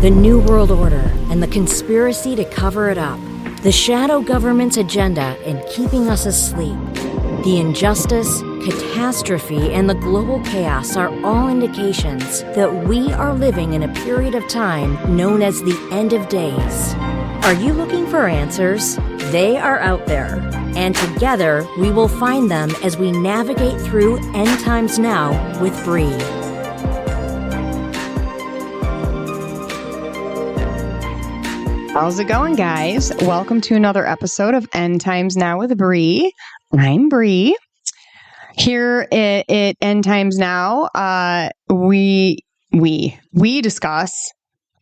the New World Order, and the conspiracy to cover it up. The shadow government's agenda in keeping us asleep. The injustice, catastrophe, and the global chaos are all indications that we are living in a period of time known as the end of days. Are you looking for answers? They are out there, and together we will find them as we navigate through End Times Now with Bree. How's it going, guys? Welcome to another episode of End Times Now with Bree. I'm Bree. Here at End Times Now, we discuss,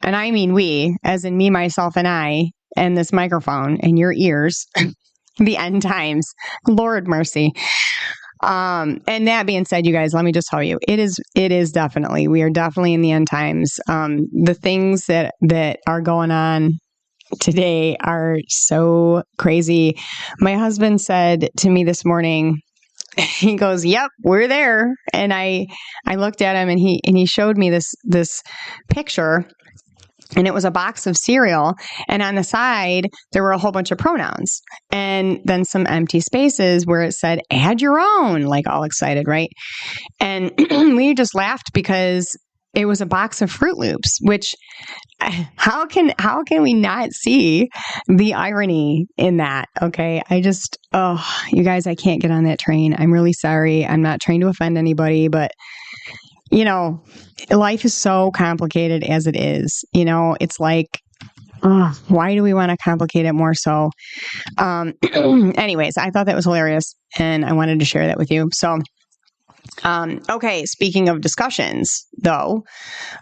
and I mean we, as in me, myself, and I, and this microphone, and your ears, the end times. Lord mercy. And that being said, you guys, let me just tell you, we are definitely in the end times. The things that are going on today are so crazy. My husband said to me this morning, he goes, "Yep, we're there." And I looked at him, and he showed me this picture, and it was a box of cereal, and on the side there were a whole bunch of pronouns, and then some empty spaces where it said "add your own," like all excited, right? And we just laughed because it was a box of Fruit Loops, which how can we not see the irony in that? Okay. You guys, I can't get on that train. I'm really sorry. I'm not trying to offend anybody, but life is so complicated as it is. It's like, why do we want to complicate it more so? Anyways, I thought that was hilarious, and I wanted to share that with you. So, okay, speaking of discussions, though,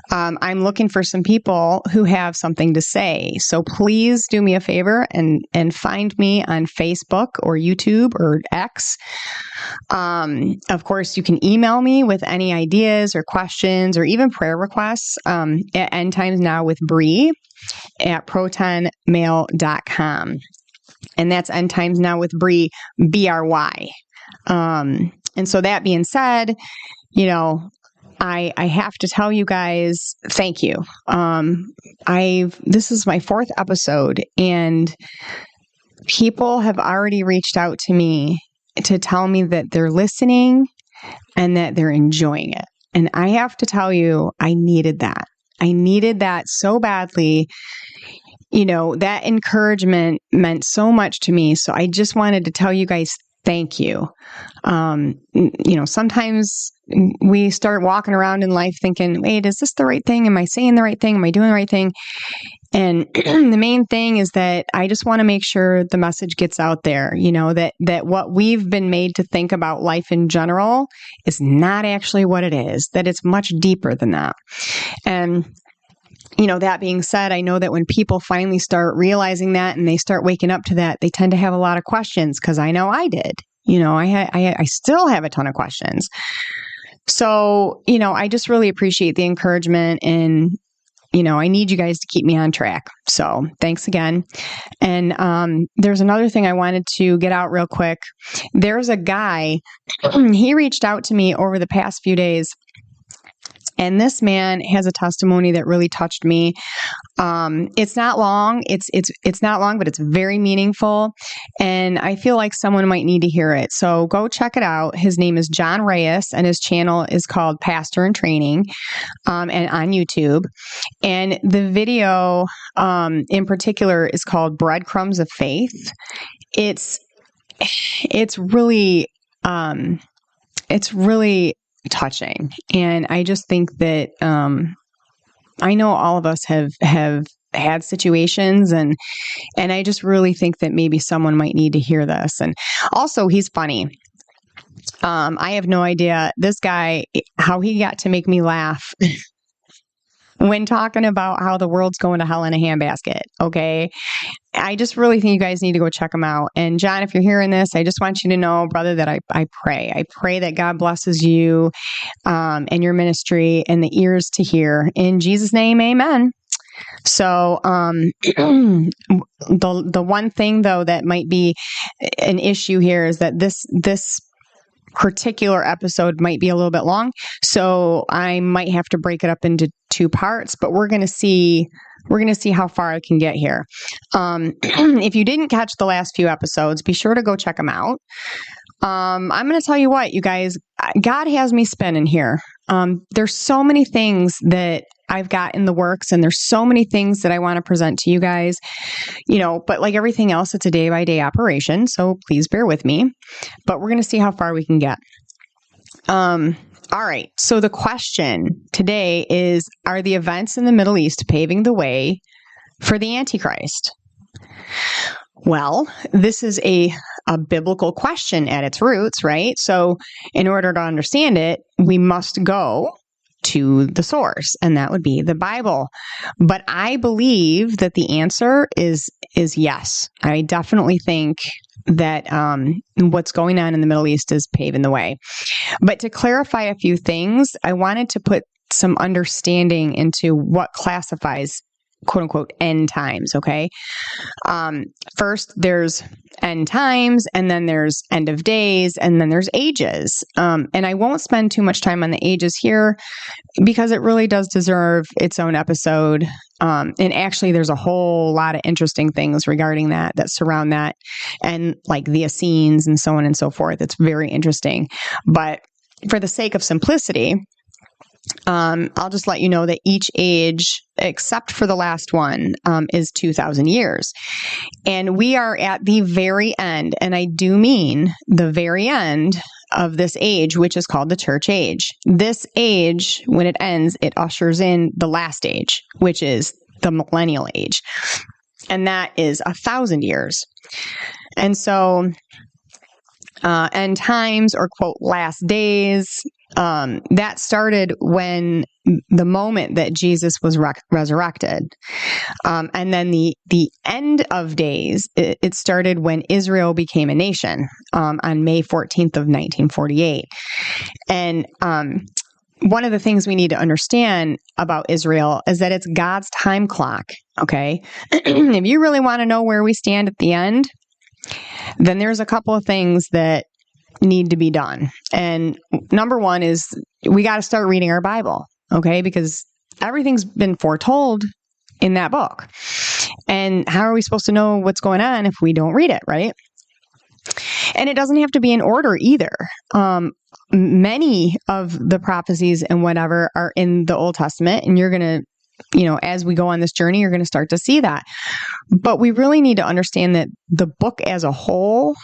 I'm looking for some people who have something to say. So please do me a favor and find me on Facebook or YouTube or X. Of course, you can email me with any ideas or questions or even prayer requests at endtimesnowwithbree@protonmail.com. And that's endtimesnowwithbree, BRY. And so that being said, I have to tell you guys, thank you. This is my 4th episode, and people have already reached out to me to tell me that they're listening and that they're enjoying it. And I have to tell you, I needed that. I needed that so badly. That encouragement meant so much to me. So I just wanted to tell you guys, thank you. Sometimes we start walking around in life thinking, wait, is this the right thing? Am I saying the right thing? Am I doing the right thing? And the main thing is that I just want to make sure the message gets out there, that what we've been made to think about life in general is not actually what it is, that it's much deeper than that. And that being said, I know that when people finally start realizing that and they start waking up to that, they tend to have a lot of questions, because I know I did. I still have a ton of questions. So, I just really appreciate the encouragement, and, I need you guys to keep me on track. So thanks again. And there's another thing I wanted to get out real quick. There's a guy, he reached out to me over the past few days. And this man has a testimony that really touched me. It's not long. It's not long, but it's very meaningful. And I feel like someone might need to hear it. So go check it out. His name is John Reyes, and his channel is called Pastor in Training, and on YouTube. And the video in particular is called Breadcrumbs of Faith. It's really touching. And I just think that I know all of us have had situations, and I just really think that maybe someone might need to hear this. And also, he's funny. I have no idea, this guy, how he got to make me laugh when talking about how the world's going to hell in a handbasket. Okay. I just really think you guys need to go check him out. And John, if you're hearing this, I just want you to know, brother, that I pray that God blesses you, and your ministry, and the ears to hear. In Jesus' name, amen. So, the one thing though that might be an issue here is that this particular episode might be a little bit long, so I might have to break it up into 2 parts, but we're going to see We're going to see how far I can get here. If you didn't catch the last few episodes, be sure to go check them out. I'm going to tell you what, you guys, God has me spinning here. There's so many things that I've got in the works, and there's so many things that I want to present to you guys, but like everything else, it's a day-by-day operation. So please bear with me, but we're going to see how far we can get. All right. So the question today is, are the events in the Middle East paving the way for the Antichrist? Well, this is a biblical question at its roots, right? So in order to understand it, we must go to the source, and that would be the Bible. But I believe that the answer is yes. I definitely think that what's going on in the Middle East is paving the way. But to clarify a few things, I wanted to put some understanding into what classifies quote unquote end times. Okay. First there's end times, and then there's end of days, and then there's ages. And I won't spend too much time on the ages here because it really does deserve its own episode. And actually there's a whole lot of interesting things regarding that surround that, and like the Essenes and so on and so forth. It's very interesting. But for the sake of simplicity, I'll just let you know that each age, except for the last one, is 2,000 years. And we are at the very end, and I do mean the very end of this age, which is called the church age. This age, when it ends, it ushers in the last age, which is the millennial age. And that is 1,000 years. And so end times, or quote, last days, that started when the moment that Jesus was resurrected. And then the end of days, it started when Israel became a nation, on May 14th of 1948. And one of the things we need to understand about Israel is that it's God's time clock. Okay. If you really want to know where we stand at the end, then there's a couple of things that need to be done. And number one is we got to start reading our Bible, okay? Because everything's been foretold in that book. And how are we supposed to know what's going on if we don't read it, right? And it doesn't have to be in order either. Many of the prophecies and whatever are in the Old Testament, and you're going to, as we go on this journey, you're going to start to see that. But we really need to understand that the book as a whole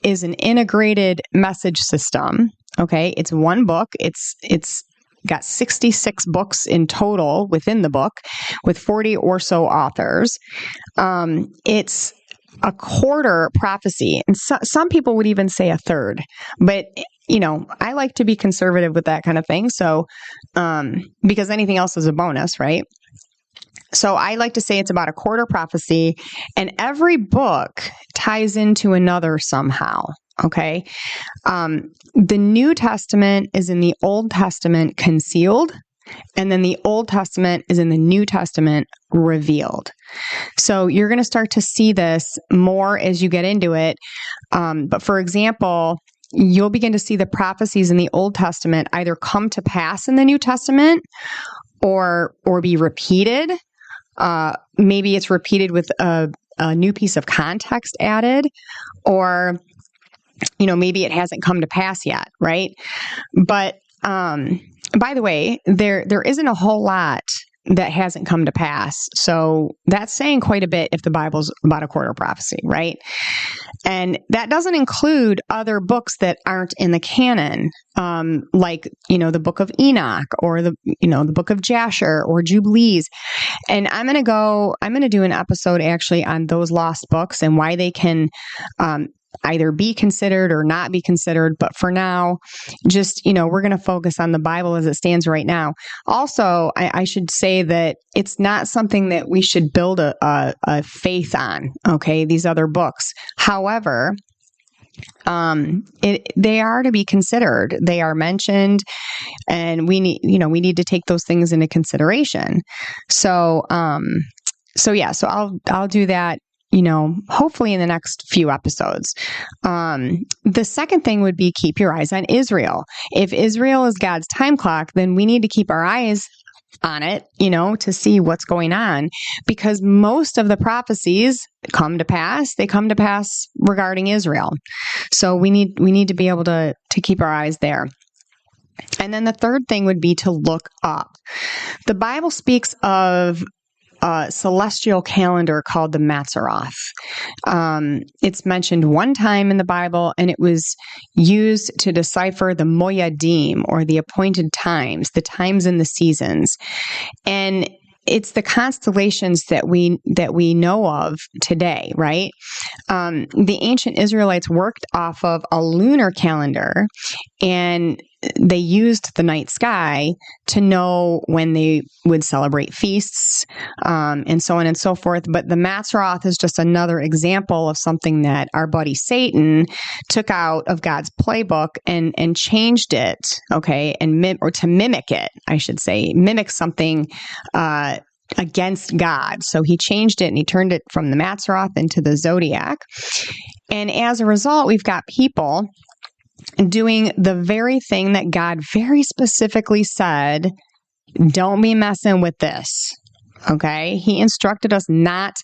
is an integrated message system. Okay. It's one book. It's got 66 books in total within the book, with 40 or so authors. It's a quarter prophecy. And some people would even say a third, but I like to be conservative with that kind of thing. So, because anything else is a bonus, right? So I like to say it's about a quarter prophecy, and every book ties into another somehow. Okay. The New Testament is in the Old Testament concealed, and then the Old Testament is in the New Testament revealed. So you're going to start to see this more as you get into it. But for example, you'll begin to see the prophecies in the Old Testament either come to pass in the New Testament or be repeated. Maybe it's repeated with a new piece of context added, or, maybe it hasn't come to pass yet, right? But by the way, there isn't a whole lot that hasn't come to pass. So that's saying quite a bit if the Bible's about a quarter prophecy, right? And that doesn't include other books that aren't in the canon, like, the book of Enoch, or the book of Jasher, or Jubilees. And I'm going to do an episode actually on those lost books and why they can, either be considered or not be considered. But for now, just, we're going to focus on the Bible as it stands right now. Also, I should say that it's not something that we should build a faith on. Okay. These other books. However, they are to be considered. They are mentioned, and we need to take those things into consideration. So I'll do that, hopefully in the next few episodes. The second thing would be keep your eyes on Israel. If Israel is God's time clock, then we need to keep our eyes on it, to see what's going on, because most of the prophecies come to pass. They come to pass regarding Israel. So we need to be able to keep our eyes there. And then the third thing would be to look up. The Bible speaks of a celestial calendar called the Mazzaroth. It's mentioned one time in the Bible, and it was used to decipher the Moyadim, or the appointed times, the times and the seasons. And it's the constellations that we know of today, right? The ancient Israelites worked off of a lunar calendar, and they used the night sky to know when they would celebrate feasts, and so on and so forth. But the Mazzaroth is just another example of something that our buddy Satan took out of God's playbook and changed it, okay, or to mimic it, I should say, mimic something against God. So he changed it and he turned it from the Mazzaroth into the zodiac. And as a result, we've got people doing the very thing that God very specifically said, don't be messing with this. Okay? He instructed us not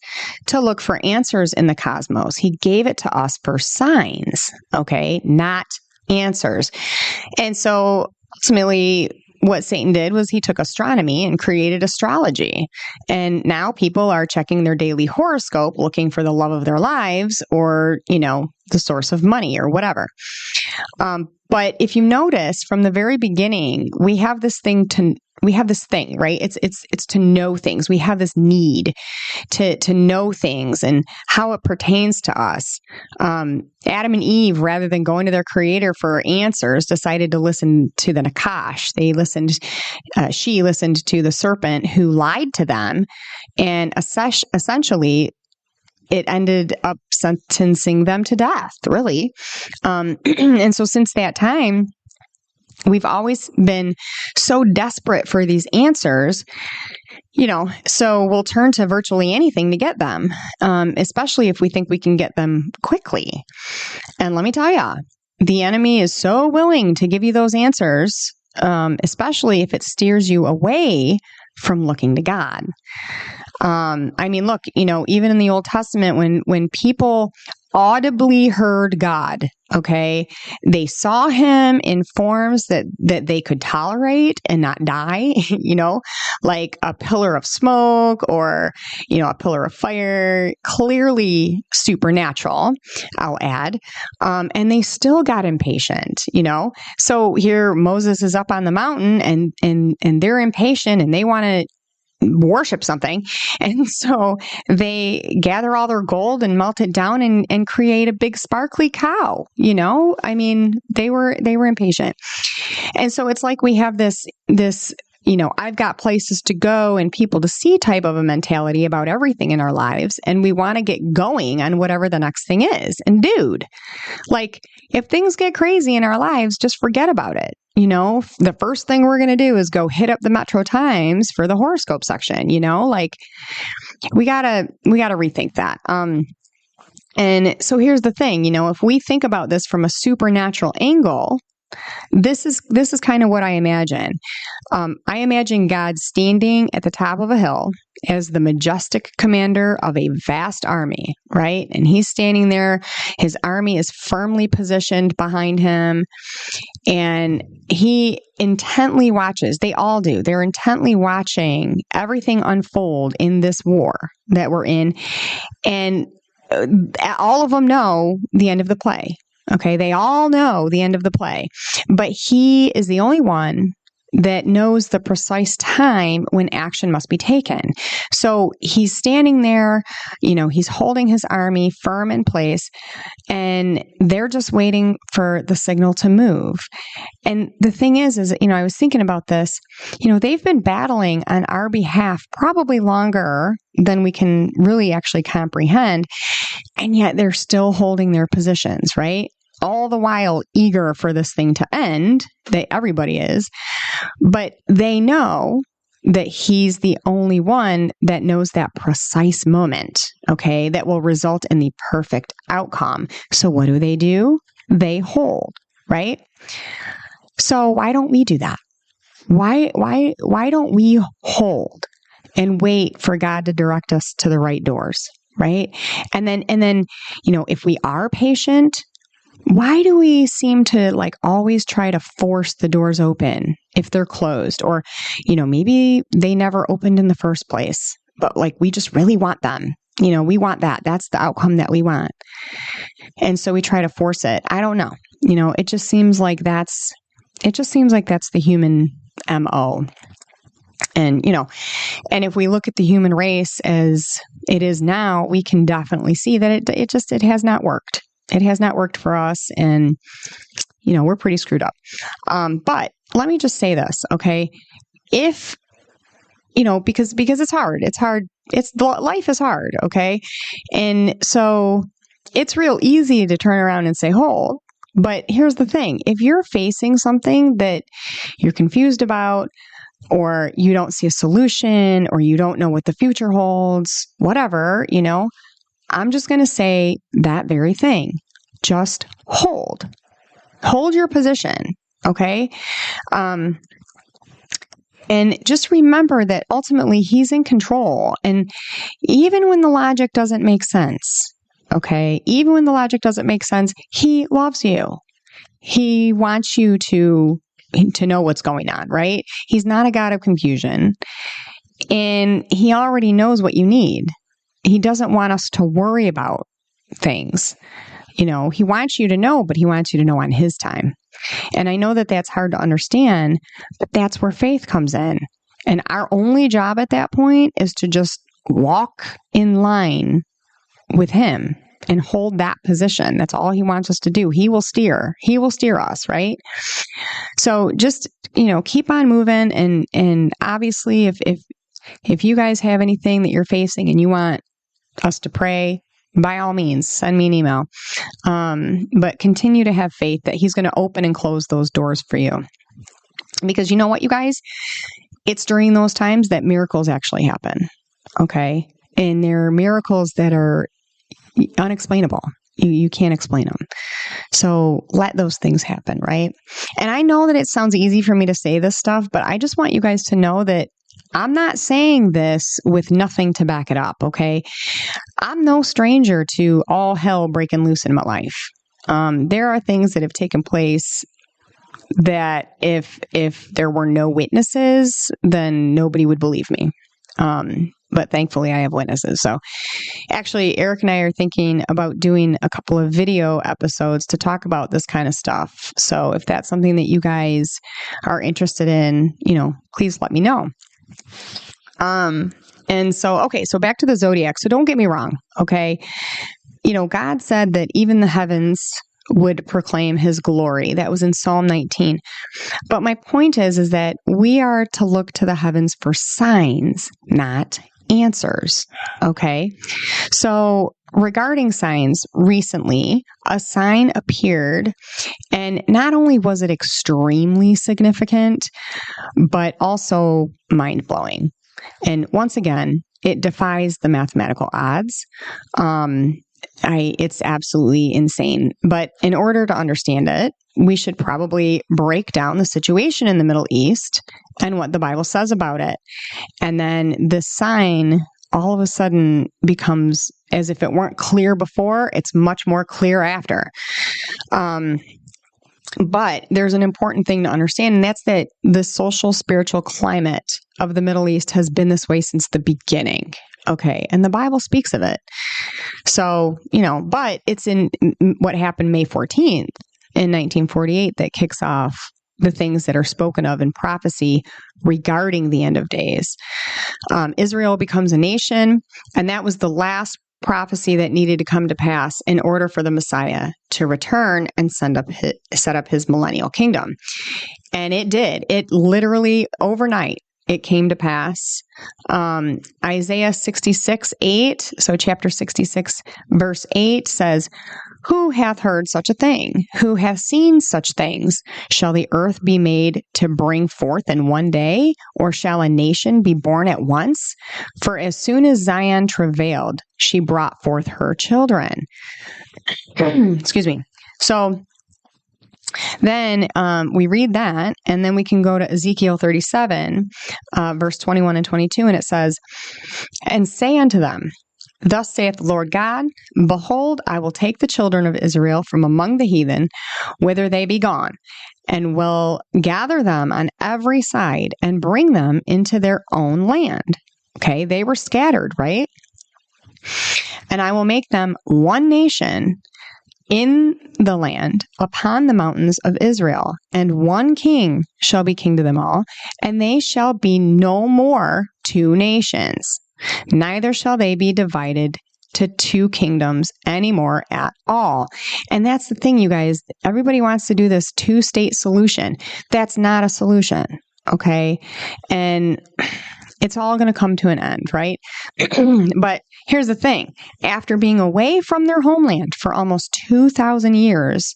to look for answers in the cosmos. He gave it to us for signs, okay? Not answers. And so ultimately, what Satan did was he took astronomy and created astrology. And now people are checking their daily horoscope, looking for the love of their lives, or, the source of money or whatever. But if you notice from the very beginning, we have this thing, right? It's to know things. We have this need to know things and how it pertains to us. Adam and Eve, rather than going to their creator for answers, decided to listen to the Nakash. She listened to the serpent who lied to them, and essentially it ended up sentencing them to death, really. And so since that time, we've always been so desperate for these answers, so we'll turn to virtually anything to get them, especially if we think we can get them quickly. And let me tell you, the enemy is so willing to give you those answers, especially if it steers you away from looking to God. Look, even in the Old Testament, when people audibly heard God, okay, they saw him in forms that they could tolerate and not die, like a pillar of smoke or, a pillar of fire, clearly supernatural, I'll add. And they still got impatient, So here Moses is up on the mountain and they're impatient and they want to worship something. And so they gather all their gold and melt it down and create a big sparkly cow. They were impatient. And so it's like we have this, I've got places to go and people to see type of a mentality about everything in our lives. And we want to get going on whatever the next thing is. And dude, if things get crazy in our lives, just forget about it. The first thing we're going to do is go hit up the Metro Times for the horoscope section, we gotta rethink that. And so here's the thing, if we think about this from a supernatural angle, this is kind of what I imagine. I imagine God standing at the top of a hill as the majestic commander of a vast army, right? And he's standing there. His army is firmly positioned behind him. And he intently watches. They all do. They're intently watching everything unfold in this war that we're in. And all of them know the end of the play. Okay, they all know the end of the play, but he is the only one that knows the precise time when action must be taken. So he's standing there, he's holding his army firm in place, and they're just waiting for the signal to move. And the thing is, I was thinking about this, they've been battling on our behalf probably longer than we can really actually comprehend. And yet they're still holding their positions, right? All the while eager for this thing to end. Everybody is. But they know that he's the only one that knows that precise moment, okay, that will result in the perfect outcome. So what do? They hold, right? So why don't we do that? Why don't we hold and wait for God to direct us to the right doors, right? And then, if we are patient, why do we seem to like always try to force the doors open if they're closed? Or, maybe they never opened in the first place, but like we just really want them. We want that. That's the outcome that we want. And so we try to force it. I don't know. It just seems like that's the human MO. And, and if we look at the human race as it is now, we can definitely see that it has not worked. It has not worked for us. And, we're pretty screwed up. But let me just say this, okay? If, because it's hard. Life is hard, okay? And so it's real easy to turn around and say, hold. But here's the thing. If you're facing something that you're confused about, or you don't see a solution, or you don't know what the future holds, whatever, I'm just going to say that very thing. Just hold. Hold your position, okay? And just remember that ultimately he's in control. And even when the logic doesn't make sense, okay? Even when the logic doesn't make sense, he loves you. He wants you to know what's going on, right? He's not a God of confusion. And he already knows what you need. He doesn't want us to worry about things. He wants you to know, but he wants you to know on his time. And I know that that's hard to understand, but that's where faith comes in. And our only job at that point is to just walk in line with him and hold that position. That's all he wants us to do. He will steer us, right? So just, keep on moving. And obviously if you guys have anything that you're facing and you want us to pray, by all means, send me an email. But continue to have faith that he's going to open and close those doors for you. Because you know what, you guys? It's during those times that miracles actually happen. Okay? And they're miracles that are unexplainable. You can't explain them. So let those things happen, right? And I know that it sounds easy for me to say this stuff, but I just want you guys to know that I'm not saying this with nothing to back it up, okay? I'm no stranger to all hell breaking loose in my life. There are things that have taken place that if there were no witnesses, then nobody would believe me. But thankfully I have witnesses. So actually, Eric and I are thinking about doing a couple of video episodes to talk about this kind of stuff. So if that's something that you guys are interested in, please let me know. And so, okay, so back to the zodiac. So don't get me wrong. Okay. God said that even the heavens would proclaim his glory. That was in Psalm 19. But my point is that we are to look to the heavens for signs, not answers. Okay. So regarding signs, recently, a sign appeared, and not only was it extremely significant, but also mind-blowing. And once again, it defies the mathematical odds. It's absolutely insane. But in order to understand it, we should probably break down the situation in the Middle East and what the Bible says about it. And then this sign all of a sudden becomes, as if it weren't clear before, it's much more clear after. But there's an important thing to understand, and that's that the social spiritual climate of the Middle East has been this way since the beginning. Okay. And the Bible speaks of it. So, but it's in what happened May 14th in 1948 that kicks off the things that are spoken of in prophecy regarding the end of days. Israel becomes a nation, and that was the last prophecy that needed to come to pass in order for the Messiah to return and set up his millennial kingdom. And it did. It literally overnight, it came to pass. Isaiah 66:8, so chapter 66, verse 8 says, "Who hath heard such a thing? Who hath seen such things? Shall the earth be made to bring forth in one day? Or shall a nation be born at once? For as soon as Zion travailed, she brought forth her children." Excuse me. So Then we read that, and then we can go to Ezekiel 37, verse 21 and 22, and it says, "And say unto them, Thus saith the Lord God, Behold, I will take the children of Israel from among the heathen, whither they be gone, and will gather them on every side and bring them into their own land." Okay, they were scattered, right? "And I will make them one nation in the land upon the mountains of Israel, and one king shall be king to them all, and they shall be no more two nations. Neither shall they be divided to two kingdoms anymore at all." And that's the thing, you guys. Everybody wants to do this two-state solution. That's not a solution, okay? And it's all going to come to an end, right? But here's the thing. After being away from their homeland for almost 2,000 years,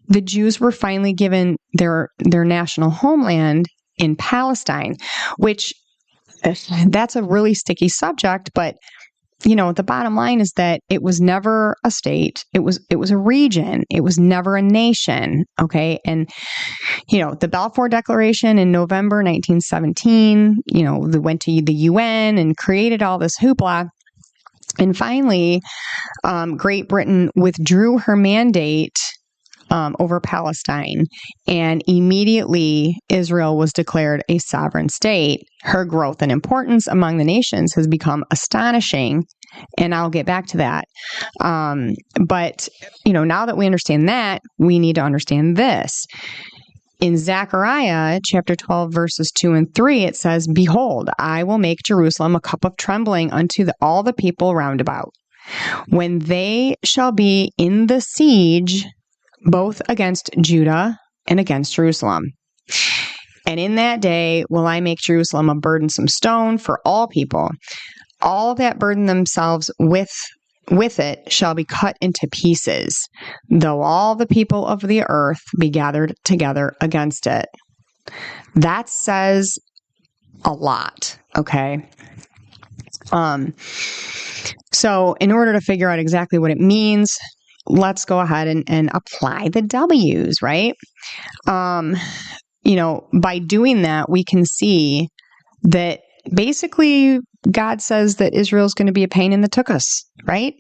the Jews were finally given their national homeland in Palestine, which that's a really sticky subject, but the bottom line is that it was never a state. It was a region. It was never a nation. Okay. And, the Balfour Declaration in November 1917, they went to the UN and created all this hoopla. And finally, Great Britain withdrew her mandate over Palestine, and immediately Israel was declared a sovereign state. Her growth and importance among the nations has become astonishing, and I'll get back to that. But now that we understand that, we need to understand this. In Zechariah chapter 12, verses 2 and 3, it says, "Behold, I will make Jerusalem a cup of trembling unto all the people round about, when they shall be in the siege, both against Judah and against Jerusalem. And in that day will I make Jerusalem a burdensome stone for all people. All that burden themselves with it shall be cut into pieces, though all the people of the earth be gathered together against it." That says a lot, okay? So in order to figure out exactly what it means, let's go ahead and apply the W's, right? By doing that, we can see that basically God says that Israel's going to be a pain in the tuchus, right?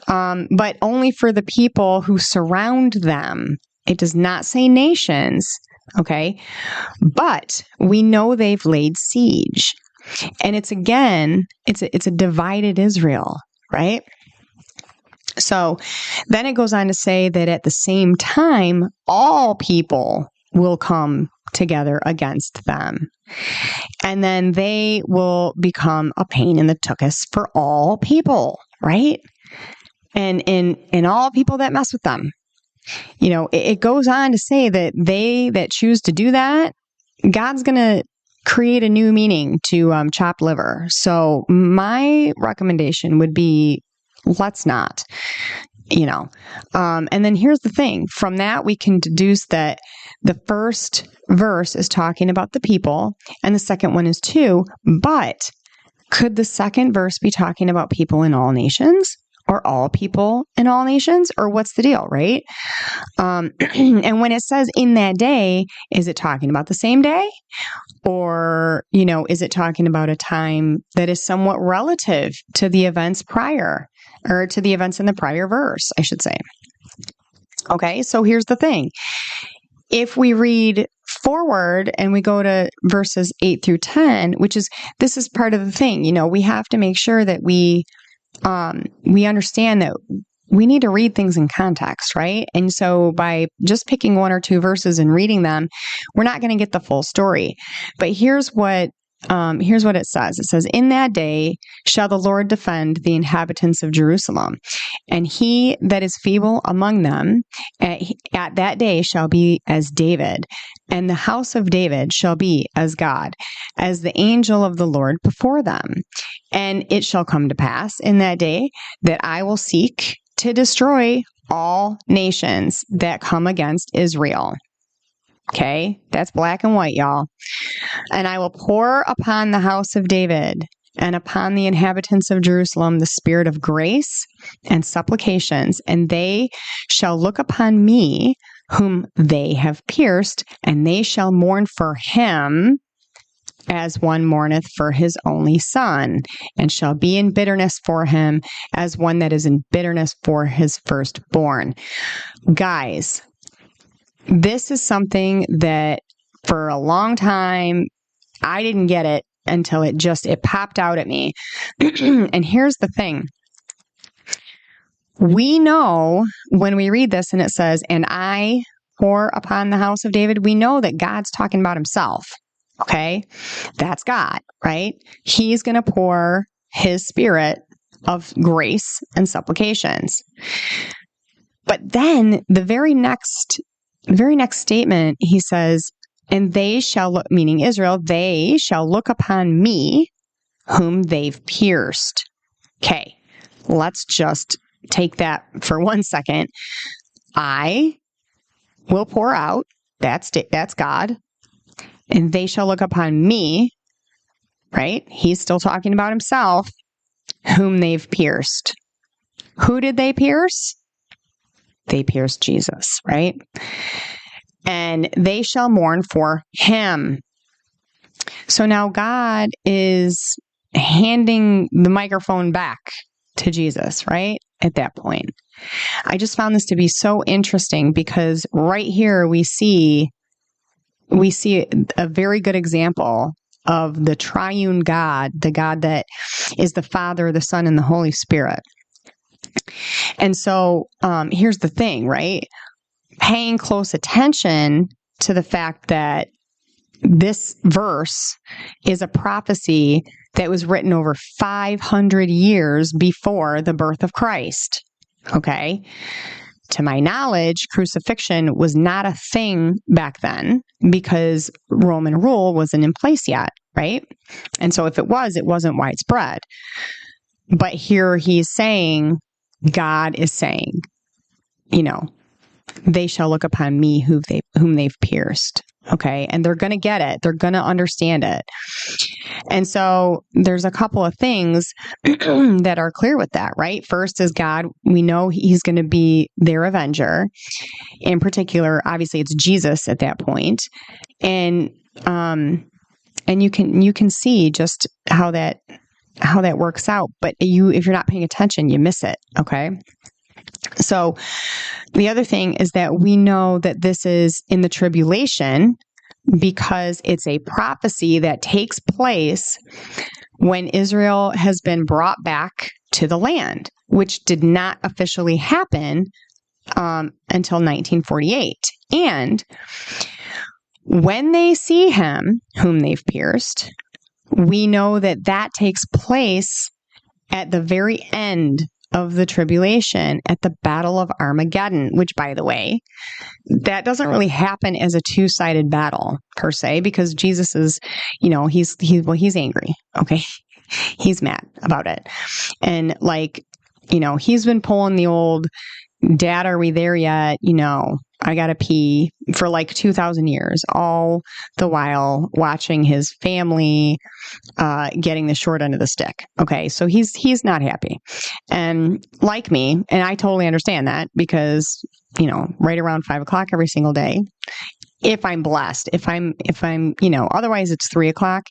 But only for the people who surround them. It does not say nations, okay? But we know they've laid siege. And it's a divided Israel, right? So then it goes on to say that at the same time, all people will come together against them. And then they will become a pain in the tuchus for all people, right? And all people that mess with them. It goes on to say that they that choose to do that, God's going to create a new meaning to chopped liver. So my recommendation would be, let's not, and then here's the thing. From that, we can deduce that the first verse is talking about the people and the second one is too, but could the second verse be talking about people in all nations or all people in all nations, or what's the deal, right? And when it says in that day, is it talking about the same day? Or, is it talking about a time that is somewhat relative to the events prior, or to the events in the prior verse, I should say. Okay, so here's the thing. If we read forward and we go to verses 8 through 10, this is part of the thing, we have to make sure that we understand that we need to read things in context, right? And so by just picking one or two verses and reading them, we're not going to get the full story. But here's what it says. It says, "In that day shall the Lord defend the inhabitants of Jerusalem, and he that is feeble among them at that day shall be as David, and the house of David shall be as God, as the angel of the Lord before them. And it shall come to pass in that day that I will seek to destroy all nations that come against Israel." Okay, that's black and white, y'all. "And I will pour upon the house of David and upon the inhabitants of Jerusalem the spirit of grace and supplications, and they shall look upon me whom they have pierced, and they shall mourn for him as one mourneth for his only son, and shall be in bitterness for him as one that is in bitterness for his firstborn. Guys, this is something that for a long time, I didn't get it until it popped out at me. And here's the thing. We know when we read this and it says, and I pour upon the house of David, we know that God's talking about himself. Okay, that's God, right? He's going to pour his spirit of grace and supplications. But then the very next statement, he says, and they shall look, meaning Israel, they shall look upon me whom they've pierced. Okay, let's just take that for 1 second. I will pour out, that's God. And they shall look upon me, right? He's still talking about himself, whom they've pierced. Who did they pierce? They pierced Jesus, right? And they shall mourn for him. So now God is handing the microphone back to Jesus, right? At that point. I just found this to be so interesting because right here we see a very good example of the triune God, the God that is the Father, the Son, and the Holy Spirit. And so here's the thing, right? Paying close attention to the fact that this verse is a prophecy that was written over 500 years before the birth of Christ. Okay? To my knowledge, crucifixion was not a thing back then because Roman rule wasn't in place yet, right? And so if it was, it wasn't widespread. But here he's saying, God is saying, they shall look upon me whom they've pierced. Okay. And they're going to get it. They're going to understand it. And so there's a couple of things that are clear with that, right? First is God. We know he's going to be their avenger. In particular, obviously it's Jesus at that point. And you can see just how that works out. But if you're not paying attention, you miss it. Okay. So the other thing is that we know that this is in the tribulation because it's a prophecy that takes place when Israel has been brought back to the land, which did not officially happen until 1948. And when they see him, whom they've pierced, we know that takes place at the very end of the tribulation at the Battle of Armageddon, which, by the way, that doesn't really happen as a two-sided battle per se, because Jesus is, he's angry. Okay. He's mad about it. And he's been pulling the old, Dad, are we there yet? I gotta pee for 2,000 years, all the while watching his family getting the short end of the stick. Okay, so he's not happy, and like me, and I totally understand that because right around 5 o'clock every single day, if I'm blessed, if I'm otherwise it's 3 o'clock,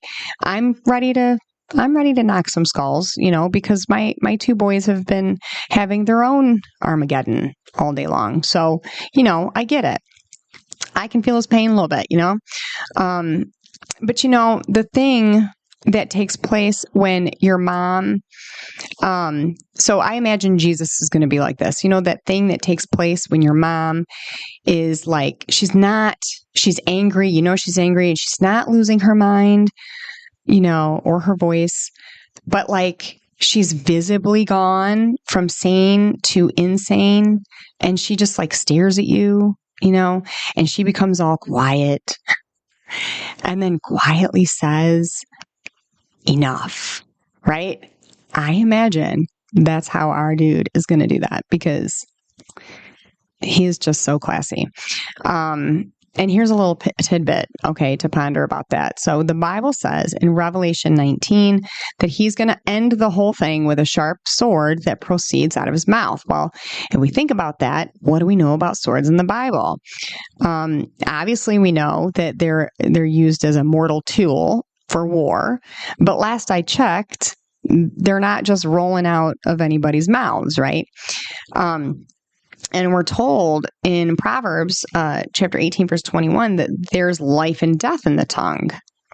I'm ready to knock some skulls, because my two boys have been having their own Armageddon all day long. So, I get it. I can feel his pain a little bit, but the thing that takes place when your mom, so I imagine Jesus is going to be like this, that thing that takes place when your mom is she's angry, she's angry and she's not losing her mind, or her voice, but she's visibly gone from sane to insane, and she just stares at you, and she becomes all quiet and then quietly says, enough, right? I imagine that's how our dude is going to do that because he's just so classy. And here's a little tidbit, okay, to ponder about that. So the Bible says in Revelation 19 that he's going to end the whole thing with a sharp sword that proceeds out of his mouth. Well, if we think about that, what do we know about swords in the Bible? Obviously, we know that they're used as a mortal tool for war. But last I checked, they're not just rolling out of anybody's mouths, right? And we're told in Proverbs chapter 18, verse 21, that there's life and death in the tongue.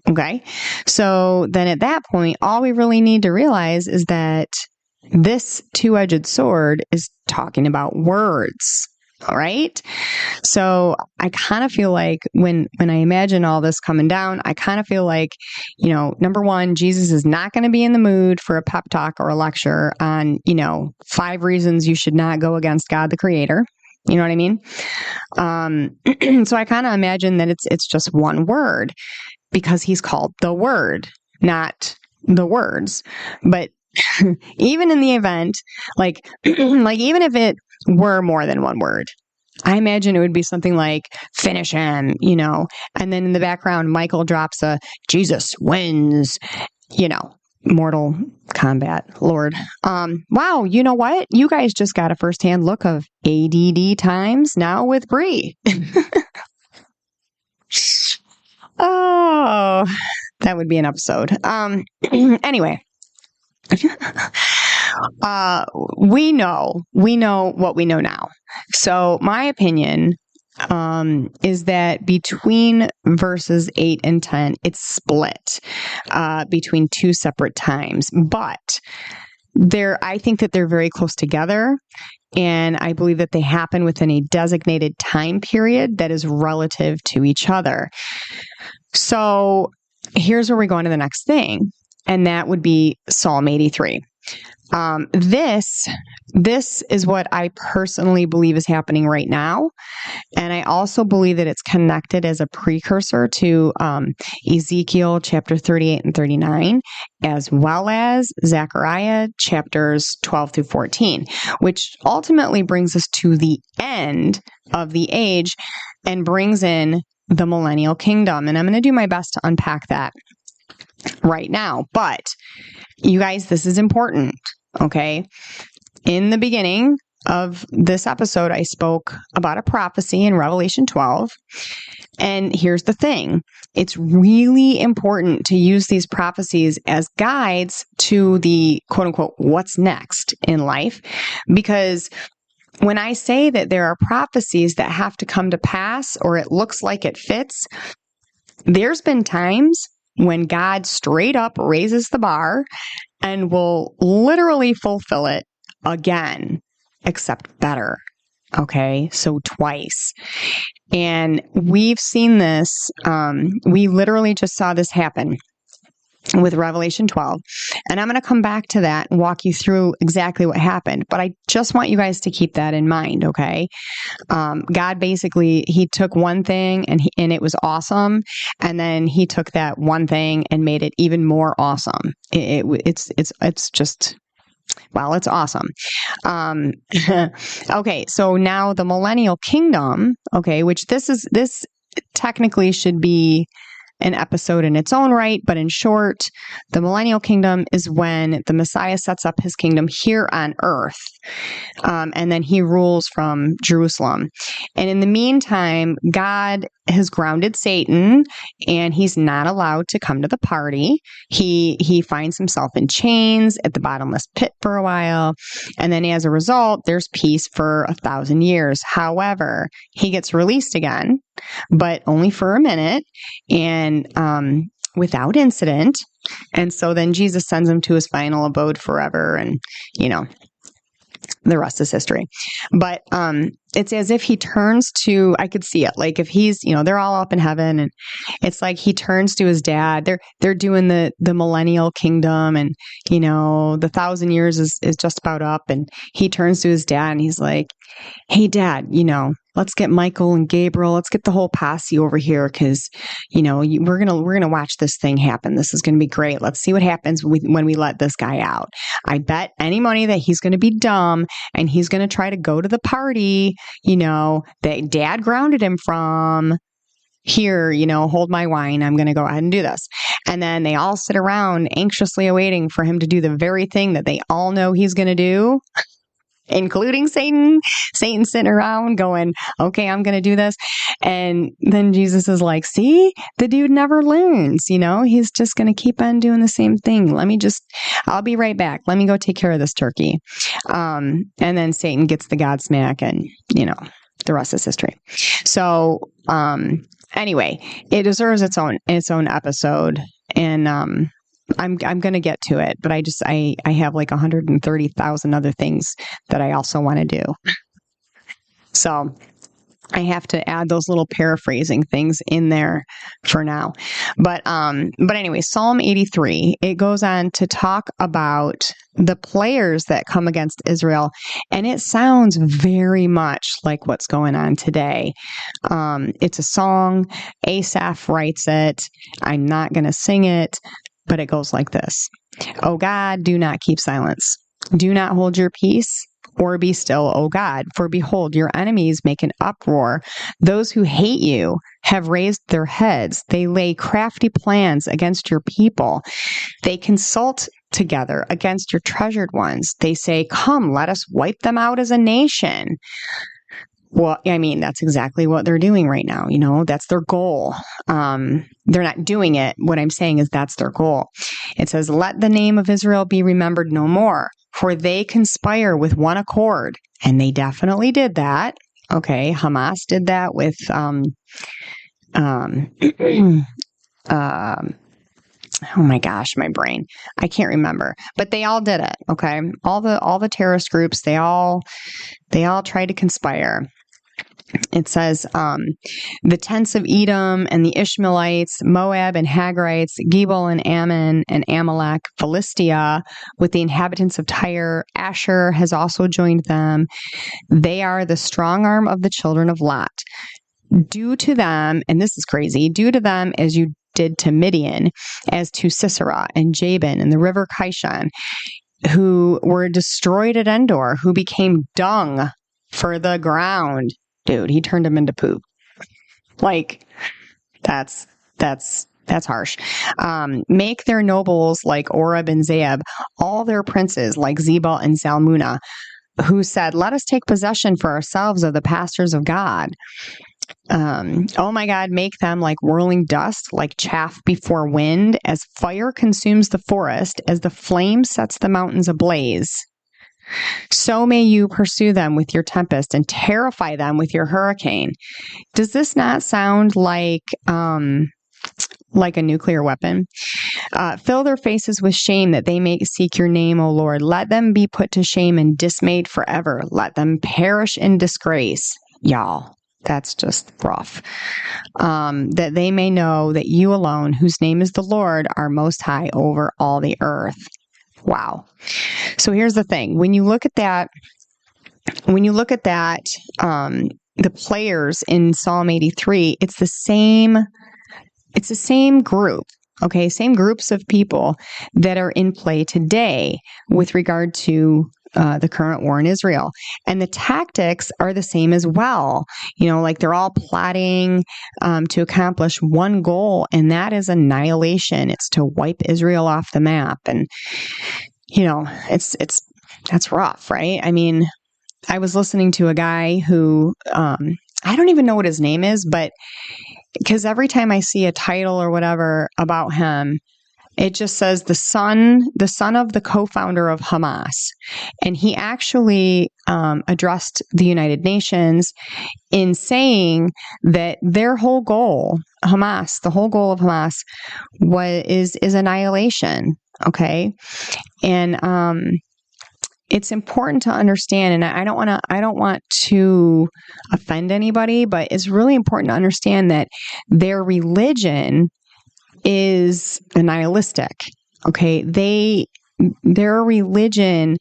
Okay. So then at that point, all we really need to realize is that this two-edged sword is talking about words. All right. So I kind of feel like when I imagine all this coming down, I kind of feel like, number one, Jesus is not going to be in the mood for a pep talk or a lecture on, 5 reasons you should not go against God, the creator. You know what I mean? So I kind of imagine that it's just one word because he's called the Word, not the words. But even in the event, like even if it were more than one word, I imagine it would be something like finish him, and then in the background, Michael drops a Jesus wins, Mortal Kombat, Lord. Wow, you know what? You guys just got a firsthand look of ADD times now with Bree. Oh, that would be an episode. Anyway. We know what we know now. So my opinion is that between verses 8 and 10, it's split between 2 separate times. But I think that they're very close together. And I believe that they happen within a designated time period that is relative to each other. So here's where we go on to the next thing. And that would be Psalm 83. This is what I personally believe is happening right now. And I also believe that it's connected as a precursor to Ezekiel chapter 38 and 39, as well as Zechariah chapters 12 through 14, which ultimately brings us to the end of the age and brings in the millennial kingdom. And I'm going to do my best to unpack that right now. But you guys, this is important, okay? In the beginning of this episode, I spoke about a prophecy in Revelation 12. And here's the thing. It's really important to use these prophecies as guides to the quote unquote, what's next in life. Because when I say that there are prophecies that have to come to pass, or it looks like it fits, there's been times when God straight up raises the bar and will literally fulfill it again, except better. Okay, so twice. And we've seen this. We literally just saw this happen with Revelation 12. And I'm going to come back to that and walk you through exactly what happened. But I just want you guys to keep that in mind, okay? God basically, he took one thing and it was awesome. And then he took that one thing and made it even more awesome. It's just, well, it's awesome. Okay, so now the millennial kingdom, okay, which this technically should be an episode in its own right, but in short, the millennial kingdom is when the Messiah sets up his kingdom here on earth, and then he rules from Jerusalem. And in the meantime, God has grounded Satan, and he's not allowed to come to the party. He finds himself in chains at the bottomless pit for a while, and then as a result, there's peace for 1,000 years. However, he gets released again, but only for a minute, and without incident. And so then Jesus sends him to his final abode forever, and the rest is history. But it's as if he turns to, I could see it, like if he's, they're all up in heaven, and it's like he turns to his dad. They're doing the millennial kingdom, and the 1,000 years is just about up, and he turns to his dad and he's like, hey dad, let's get Michael and Gabriel, let's get the whole posse over here, because we're gonna watch this thing happen. This is gonna be great. Let's see what happens when we let this guy out. I bet any money that he's gonna be dumb and he's gonna try to go to the party that dad grounded him from, here, hold my wine. I'm going to go ahead and do this. And then they all sit around anxiously awaiting for him to do the very thing that they all know he's going to do, including Satan. Satan's sitting around going, okay, I'm going to do this. And then Jesus is like, see, the dude never learns, he's just going to keep on doing the same thing. I'll be right back. Let me go take care of this turkey. And then Satan gets the Godsmack and, the rest is history. So, anyway, it deserves its own episode. And, I'm going to get to it, but I have like 130,000 other things that I also want to do. So I have to add those little paraphrasing things in there for now. But anyway, Psalm 83, it goes on to talk about the players that come against Israel, and it sounds very much like what's going on today. It's a song. Asaph writes it. I'm not going to sing it, but it goes like this. O God, do not keep silence. Do not hold your peace. Or be still, O God, for behold, your enemies make an uproar. Those who hate you have raised their heads. They lay crafty plans against your people. They consult together against your treasured ones. They say, come, let us wipe them out as a nation. Well, I mean, that's exactly what they're doing right now. That's their goal. They're not doing it. What I'm saying is that's their goal. It says, let the name of Israel be remembered no more, for they conspire with one accord. And they definitely did that. Okay. Hamas did that with, oh my gosh, my brain. I can't remember, but they all did it. Okay. All the terrorist groups, they all tried to conspire. It says, the tents of Edom and the Ishmaelites, Moab and Hagrites, Gebal and Ammon and Amalek, Philistia, with the inhabitants of Tyre, Asher has also joined them. They are the strong arm of the children of Lot. Do to them, and this is crazy, do to them as you did to Midian, as to Sisera and Jabin and the river Kishon, who were destroyed at Endor, who became dung for the ground. Dude, he turned them into poop. Like, that's harsh. Make their nobles like Oreb and Zeeb, all their princes like Zebul and Zalmunna, who said, let us take possession for ourselves of the pastures of God. Oh my God, make them like whirling dust, like chaff before wind, as fire consumes the forest, as the flame sets the mountains ablaze. So may you pursue them with your tempest and terrify them with your hurricane. Does this not sound like a nuclear weapon? Fill their faces with shame that they may seek your name, O Lord. Let them be put to shame and dismayed forever. Let them perish in disgrace. Y'all, that's just rough. That they may know that you alone, whose name is the Lord, are most high over all the earth. Wow. So here's the thing. When you look at that, the players in Psalm 83, it's the same group. Okay. Same groups of people that are in play today with regard to the current war in Israel. And the tactics are the same as well. Like they're all plotting to accomplish one goal, and that is annihilation. It's to wipe Israel off the map. And, that's rough, right? I mean, I was listening to a guy who, I don't even know what his name is, but because every time I see a title or whatever about him, it just says the son of the co-founder of Hamas. And he actually addressed the United Nations in saying that their whole goal, the whole goal of Hamas is annihilation. Okay. And it's important to understand, and I don't want to offend anybody, but it's really important to understand that their religion is nihilistic. Okay. Their religion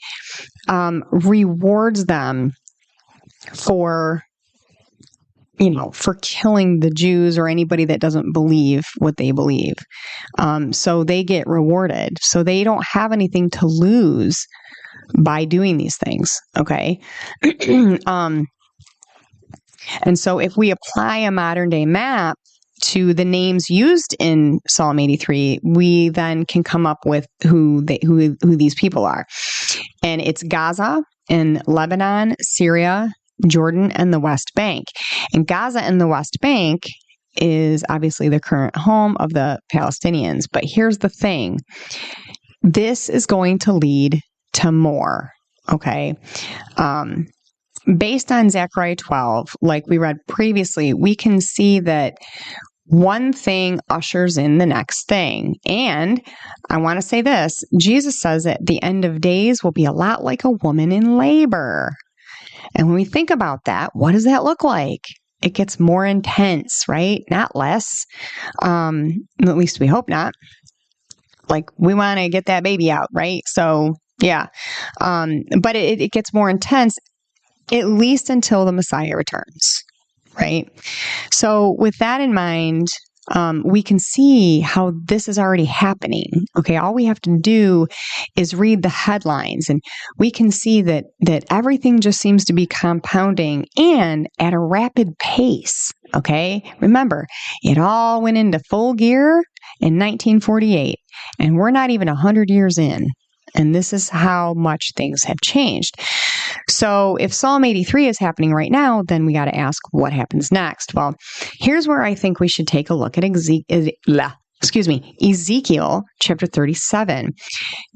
rewards them for killing the Jews or anybody that doesn't believe what they believe. So they get rewarded. So they don't have anything to lose by doing these things. Okay. And so if we apply a modern day map to the names used in Psalm 83, we then can come up with who these people are. And it's Gaza and Lebanon, Syria, Jordan, and the West Bank. And Gaza and the West Bank is obviously the current home of the Palestinians. But here's the thing. This is going to lead to more, okay? Based on Zechariah 12, like we read previously, we can see that one thing ushers in the next thing. And I want to say this, Jesus says that the end of days will be a lot like a woman in labor. And when we think about that, what does that look like? It gets more intense, right? Not less. At least we hope not. Like, we want to get that baby out, right? So, yeah. But it gets more intense, at least until the Messiah returns, right? So with that in mind, we can see how this is already happening. Okay, all we have to do is read the headlines, and we can see that everything just seems to be compounding and at a rapid pace. Okay, remember, it all went into full gear in 1948, and we're not even 100 years in. And this is how much things have changed. So if Psalm 83 is happening right now, then we got to ask what happens next. Well, here's where I think we should take a look at Ezekiel chapter 37.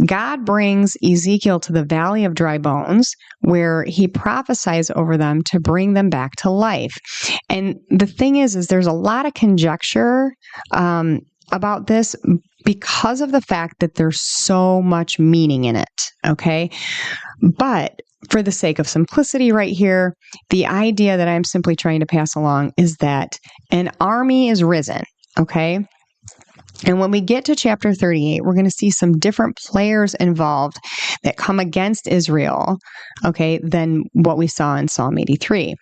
God brings Ezekiel to the valley of dry bones, where he prophesies over them to bring them back to life. And the thing is there's a lot of conjecture about this because of the fact that there's so much meaning in it, okay? But for the sake of simplicity right here, the idea that I'm simply trying to pass along is that an army is risen, okay? And when we get to chapter 38, we're going to see some different players involved that come against Israel, okay, than what we saw in Psalm 83.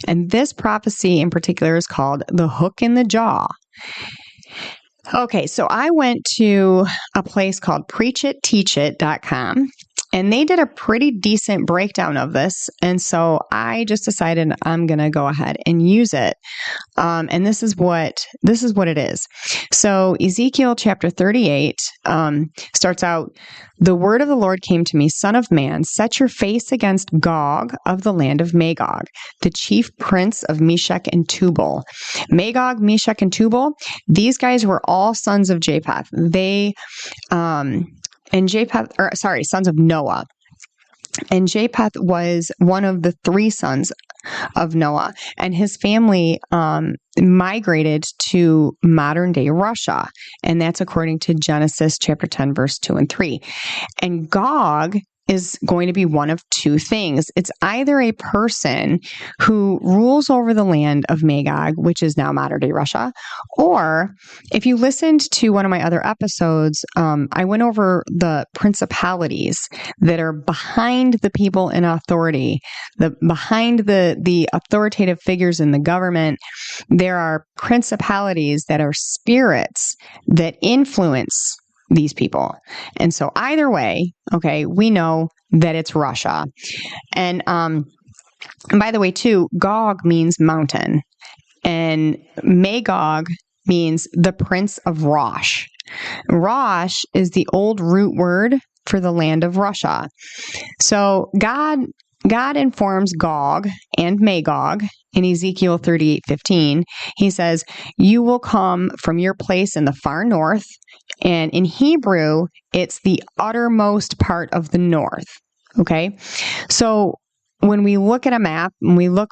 And this prophecy in particular is called the hook in the jaw. Okay, so I went to a place called preachitteachit.com, and they did a pretty decent breakdown of this. And so I just decided I'm going to go ahead and use it. And this is what it is. So Ezekiel chapter 38 starts out, "The word of the Lord came to me, Son of man, set your face against Gog of the land of Magog, the chief prince of Meshech and Tubal." Magog, Meshech, and Tubal, these guys were all sons of Japheth. Sons of Noah. And Japheth was one of the three sons of Noah, and his family migrated to modern day Russia. And that's according to Genesis chapter 10, verse 2 and 3. And Gog is going to be one of two things. It's either a person who rules over the land of Magog, which is now modern day Russia, or if you listened to one of my other episodes, I went over the principalities that are behind the people in authority, behind the authoritative figures in the government. There are principalities that are spirits that influence these people. And so either way, okay, we know that it's Russia. And by the way, too, Gog means mountain, and Magog means the prince of Rosh. Rosh is the old root word for the land of Russia. So God informs Gog and Magog in Ezekiel 38:15. He says, "You will come from your place in the far north." And in Hebrew, it's the uttermost part of the north. Okay. So when we look at a map and we look,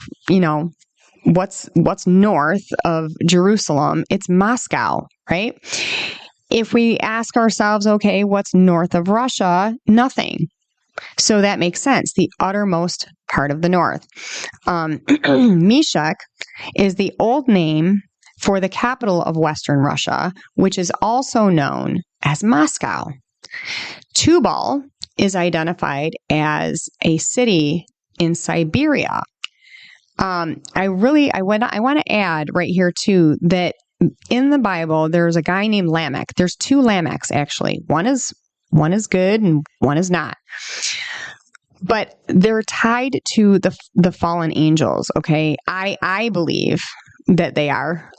what's north of Jerusalem, it's Moscow, right? If we ask ourselves, okay, what's north of Russia? Nothing. So that makes sense. The uttermost part of the north. Meshech is the old name for the capital of Western Russia, which is also known as Moscow. Tubal is identified as a city in Siberia. I want to add right here too that in the Bible there's a guy named Lamech. There's two Lamechs actually. One is good and one is not. But they're tied to the fallen angels. Okay, I believe that they are.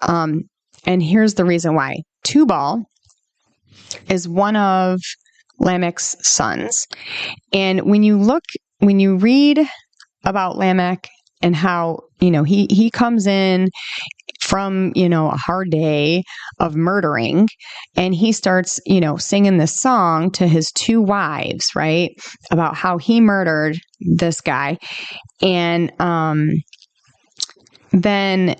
And here's the reason why. Tubal is one of Lamech's sons. And when you read about Lamech and how, he comes in from, a hard day of murdering, and he starts, singing this song to his two wives, right? About how he murdered this guy. And then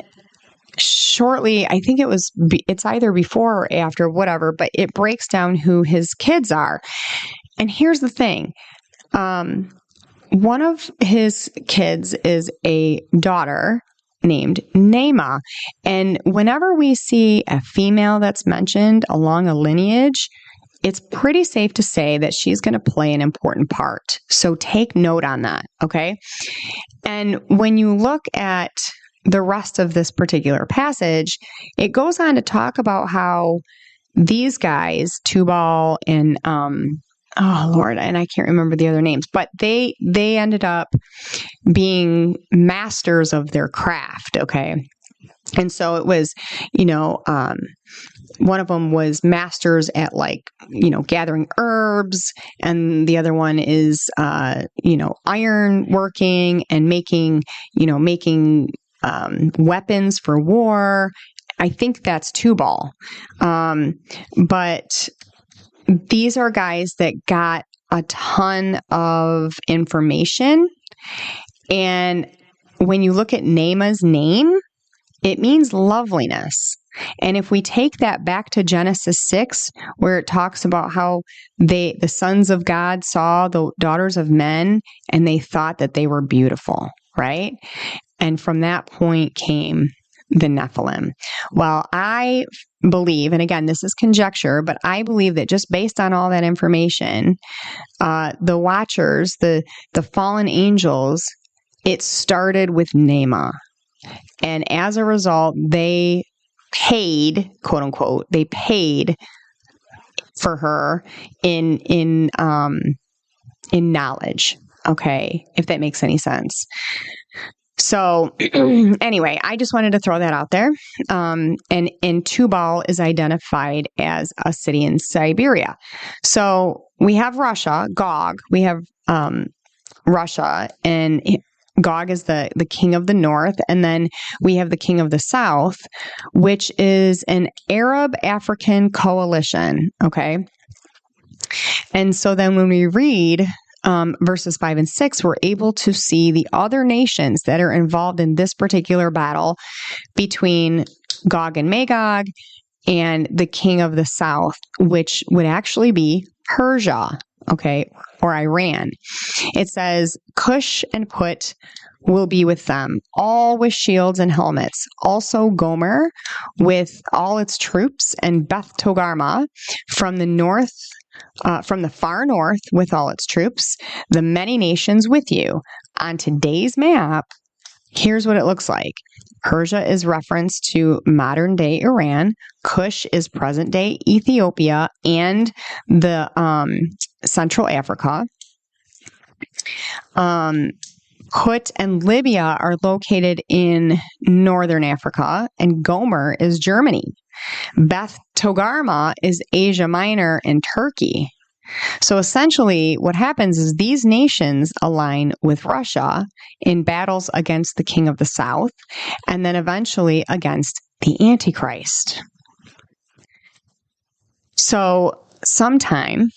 shortly, I think it's either before or after, whatever, but it breaks down who his kids are. And here's the thing. One of his kids is a daughter named Naamah. And whenever we see a female that's mentioned along a lineage, it's pretty safe to say that she's going to play an important part. So take note on that, okay? And when you look at the rest of this particular passage, it goes on to talk about how these guys, Tubal and oh Lord, and I can't remember the other names, but they ended up being masters of their craft, okay? And so it was, one of them was masters at gathering herbs, and the other one is, iron working and making weapons for war. I think that's Tubal. But these are guys that got a ton of information. And when you look at Naamah's name, it means loveliness. And if we take that back to Genesis 6, where it talks about how the sons of God saw the daughters of men and they thought that they were beautiful, right? And from that point came the Nephilim. Well, I believe, and again, this is conjecture, but I believe that just based on all that information, the Watchers, the fallen angels, it started with Naamah. And as a result, they paid, quote unquote, for her in knowledge. Okay, if that makes any sense. So anyway, I just wanted to throw that out there. And Tubal is identified as a city in Siberia. So we have Russia, Gog. We have Russia, and Gog is the king of the north. And then we have the king of the south, which is an Arab-African coalition. Okay. And so then when we read verses 5 and 6, we're able to see the other nations that are involved in this particular battle between Gog and Magog and the king of the south, which would actually be Persia, okay, or Iran. It says, Cush and Put will be with them, all with shields and helmets. Also Gomer with all its troops, and Beth Togarmah from the north, from the far north with all its troops, the many nations with you. On today's map, here's what it looks like. Persia is referenced to modern-day Iran. Cush is present-day Ethiopia and the Central Africa. Put and Libya are located in northern Africa, and Gomer is Germany. Beth Togarmah is Asia Minor and Turkey. So essentially what happens is these nations align with Russia in battles against the king of the south, and then eventually against the antichrist. So sometime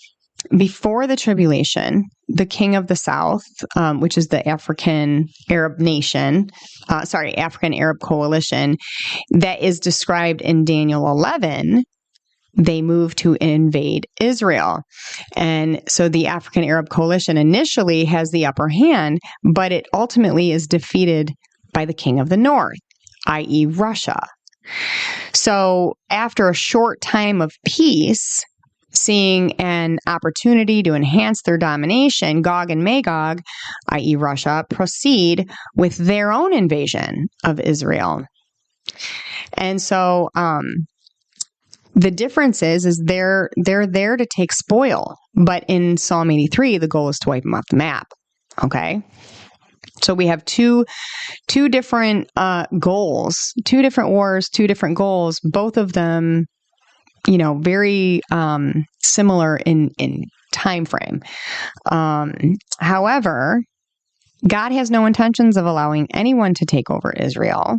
before the tribulation, the king of the south, which is the African Arab coalition that is described in Daniel 11, they move to invade Israel. And so the African Arab coalition initially has the upper hand, but it ultimately is defeated by the king of the north, i.e. Russia. So after a short time of peace, seeing an opportunity to enhance their domination, Gog and Magog, i.e. Russia, proceed with their own invasion of Israel. And so the difference is they're there to take spoil, but in Psalm 83, the goal is to wipe them off the map. Okay? So we have two different goals, two different wars, two different goals, both of them, very similar in time frame. However, God has no intentions of allowing anyone to take over Israel.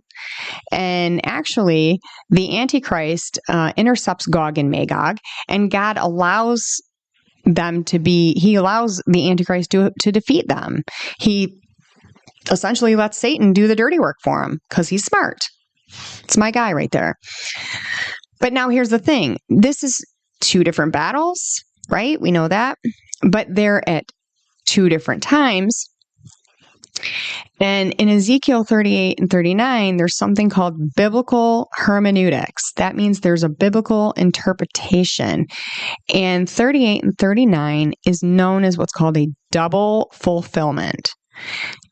And actually, the antichrist intercepts Gog and Magog, and God allows he allows the antichrist to defeat them. He essentially lets Satan do the dirty work for him because he's smart. It's my guy right there. But now here's the thing. This is two different battles, right? We know that. But they're at two different times. And in Ezekiel 38 and 39, there's something called biblical hermeneutics. That means there's a biblical interpretation. And 38 and 39 is known as what's called a double fulfillment.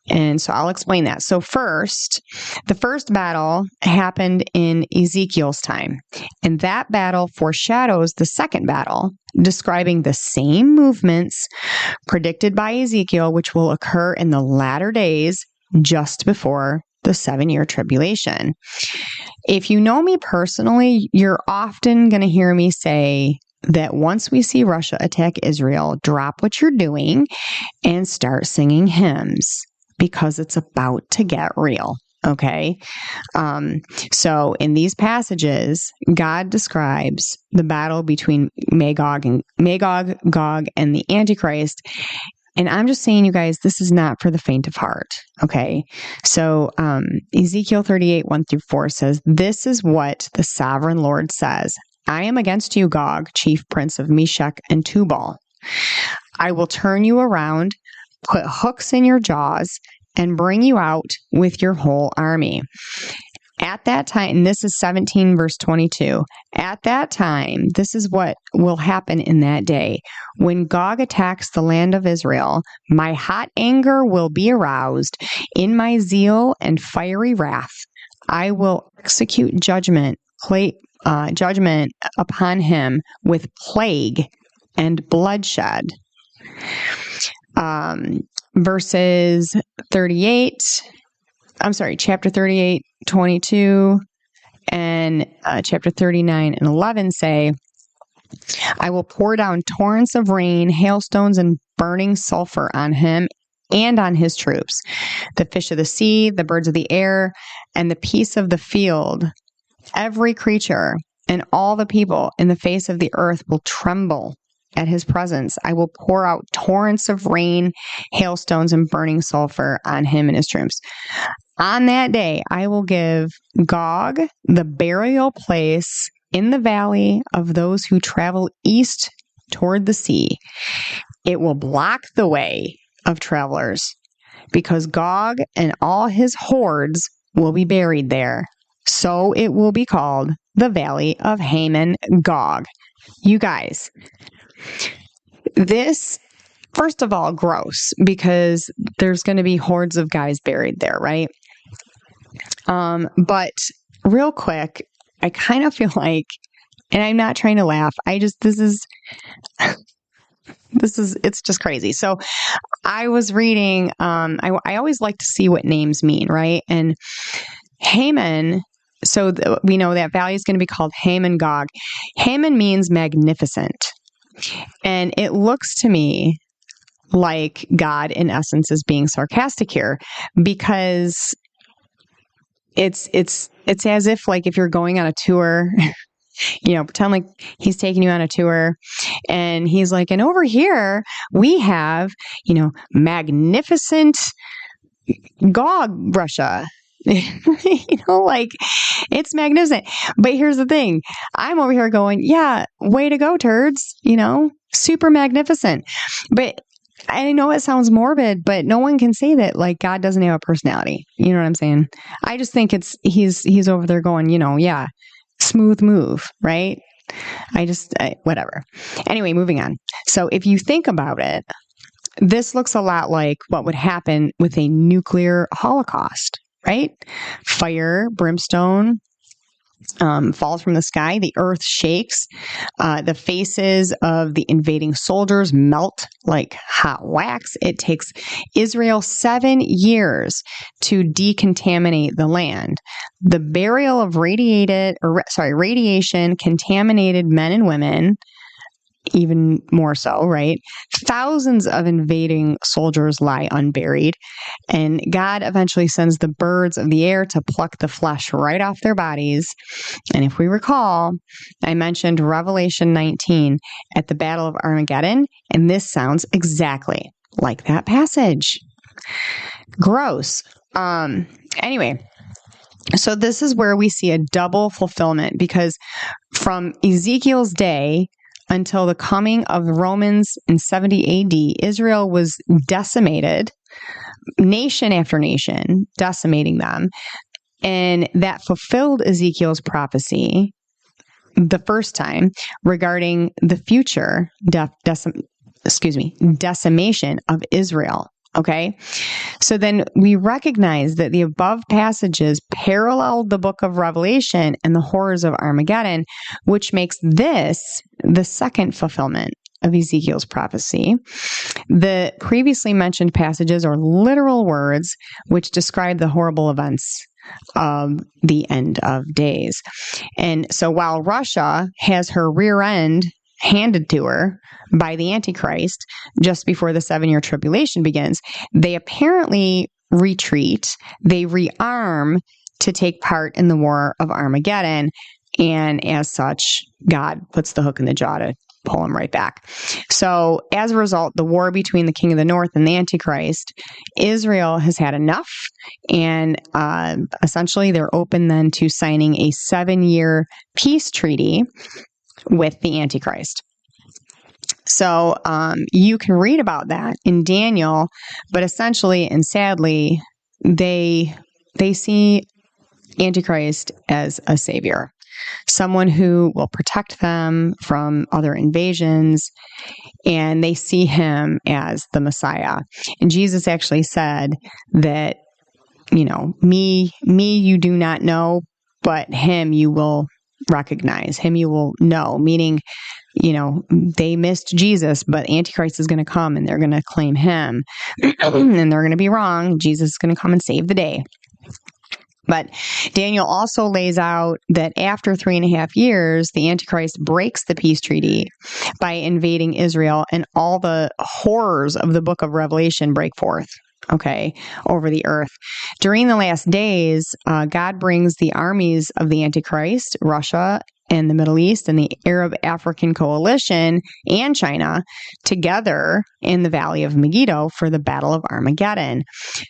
And so I'll explain that. So the first battle happened in Ezekiel's time. And that battle foreshadows the second battle, describing the same movements predicted by Ezekiel, which will occur in the latter days just before the 7-year tribulation. If you know me personally, you're often going to hear me say that once we see Russia attack Israel, drop what you're doing and start singing hymns, because it's about to get real. Okay. So in these passages, God describes the battle between Magog, Gog, and the Antichrist. And I'm just saying, you guys, this is not for the faint of heart. Okay. So, Ezekiel 38, 1-4 says, "This is what the sovereign Lord says. I am against you, Gog, chief prince of Meshech and Tubal. I will turn you around, put hooks in your jaws, and bring you out with your whole army." At that time, and this is 17 verse 22, at that time, this is what will happen in that day. When Gog attacks the land of Israel, my hot anger will be aroused in my zeal and fiery wrath. I will execute judgment upon him with plague and bloodshed. Verses 38, chapter 38, 22, and chapter 39 and 11 say, "I will pour down torrents of rain, hailstones, and burning sulfur on him and on his troops. The fish of the sea, the birds of the air, and the beasts of the field, every creature, and all the people in the face of the earth will tremble at his presence. I will pour out torrents of rain, hailstones, and burning sulfur on him and his troops. On that day, I will give Gog the burial place in the valley of those who travel east toward the sea. It will block the way of travelers, because Gog and all his hordes will be buried there. So it will be called the Valley of Haman Gog." You guys, this, first of all, gross, because there's going to be hordes of guys buried there, right? But real quick, I kind of feel like, and I'm not trying to laugh, it's just crazy. So I was reading, I always like to see what names mean, right? And Haman, we know that valley is going to be called Haman Gog. Haman means magnificent. And it looks to me like God, in essence, is being sarcastic here, because it's as if, like, if you're going on a tour, pretend like he's taking you on a tour, and he's like, and over here we have, magnificent Gog, Russia. Like, it's magnificent. But here's the thing. I'm over here going, yeah, way to go, turds, super magnificent. But I know it sounds morbid, but no one can say that, like, God doesn't have a personality. You know what I'm saying? I just think he's over there going, yeah, smooth move, right? Whatever. Anyway, moving on. So if you think about it, this looks a lot like what would happen with a nuclear holocaust, right? Fire, brimstone, falls from the sky. The earth shakes. The faces of the invading soldiers melt like hot wax. It takes Israel 7 years to decontaminate the land. The burial of radiation contaminated men and women, even more so, right? Thousands of invading soldiers lie unburied, and God eventually sends the birds of the air to pluck the flesh right off their bodies. And if we recall, I mentioned Revelation 19 at the Battle of Armageddon, and this sounds exactly like that passage. Gross. Anyway, so this is where we see a double fulfillment, because from Ezekiel's day until the coming of the Romans in 70 AD, Israel was decimated, nation after nation, decimating them. And that fulfilled Ezekiel's prophecy the first time regarding the future decimation of Israel. Okay, so then we recognize that the above passages parallel the book of Revelation and the horrors of Armageddon, which makes this the second fulfillment of Ezekiel's prophecy. The previously mentioned passages are literal words which describe the horrible events of the end of days. And so while Russia has her rear end handed to her by the antichrist just before the 7-year tribulation begins, they apparently retreat. They rearm to take part in the war of Armageddon. And as such, God puts the hook in the jaw to pull them right back. So as a result, the war between the king of the north and the antichrist, Israel has had enough. And essentially, they're open then to signing a 7-year peace treaty with the Antichrist. So you can read about that in Daniel, but essentially and sadly, they see Antichrist as a savior, someone who will protect them from other invasions, and they see him as the Messiah. And Jesus actually said that, me you do not know, but him you will recognize, him you will know, meaning, they missed Jesus, but Antichrist is going to come and they're going to claim him and they're going to be wrong. Jesus is going to come and save the day. But Daniel also lays out that after 3.5 years, the Antichrist breaks the peace treaty by invading Israel, and all the horrors of the book of Revelation break forth. Over the earth. During the last days, God brings the armies of the Antichrist, Russia and the Middle East and the Arab African coalition and China together in the Valley of Megiddo for the Battle of Armageddon.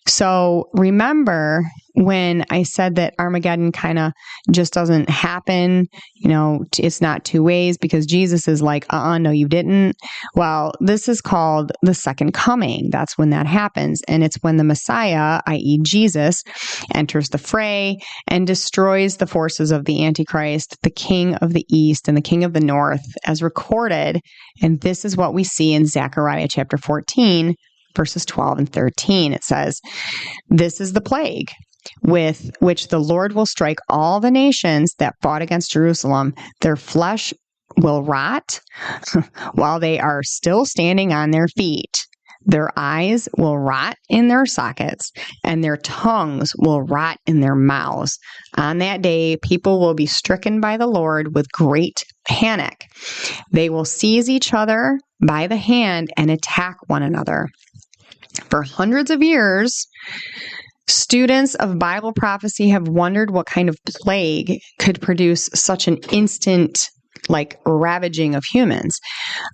So remember when I said that Armageddon kind of just doesn't happen, it's not two ways, because Jesus is like, no, you didn't. Well, this is called the second coming. That's when that happens. And it's when the Messiah, i.e. Jesus, enters the fray and destroys the forces of the Antichrist, the king of the east and the king of the north, as recorded. And this is what we see in Zechariah chapter 14, verses 12 and 13. It says, "This is the plague with which the Lord will strike all the nations that fought against Jerusalem. Their flesh will rot while they are still standing on their feet. Their eyes will rot in their sockets, and their tongues will rot in their mouths. On that day, people will be stricken by the Lord with great panic. They will seize each other by the hand and attack one another." For hundreds of years, students of Bible prophecy have wondered what kind of plague could produce such an instant, ravaging of humans.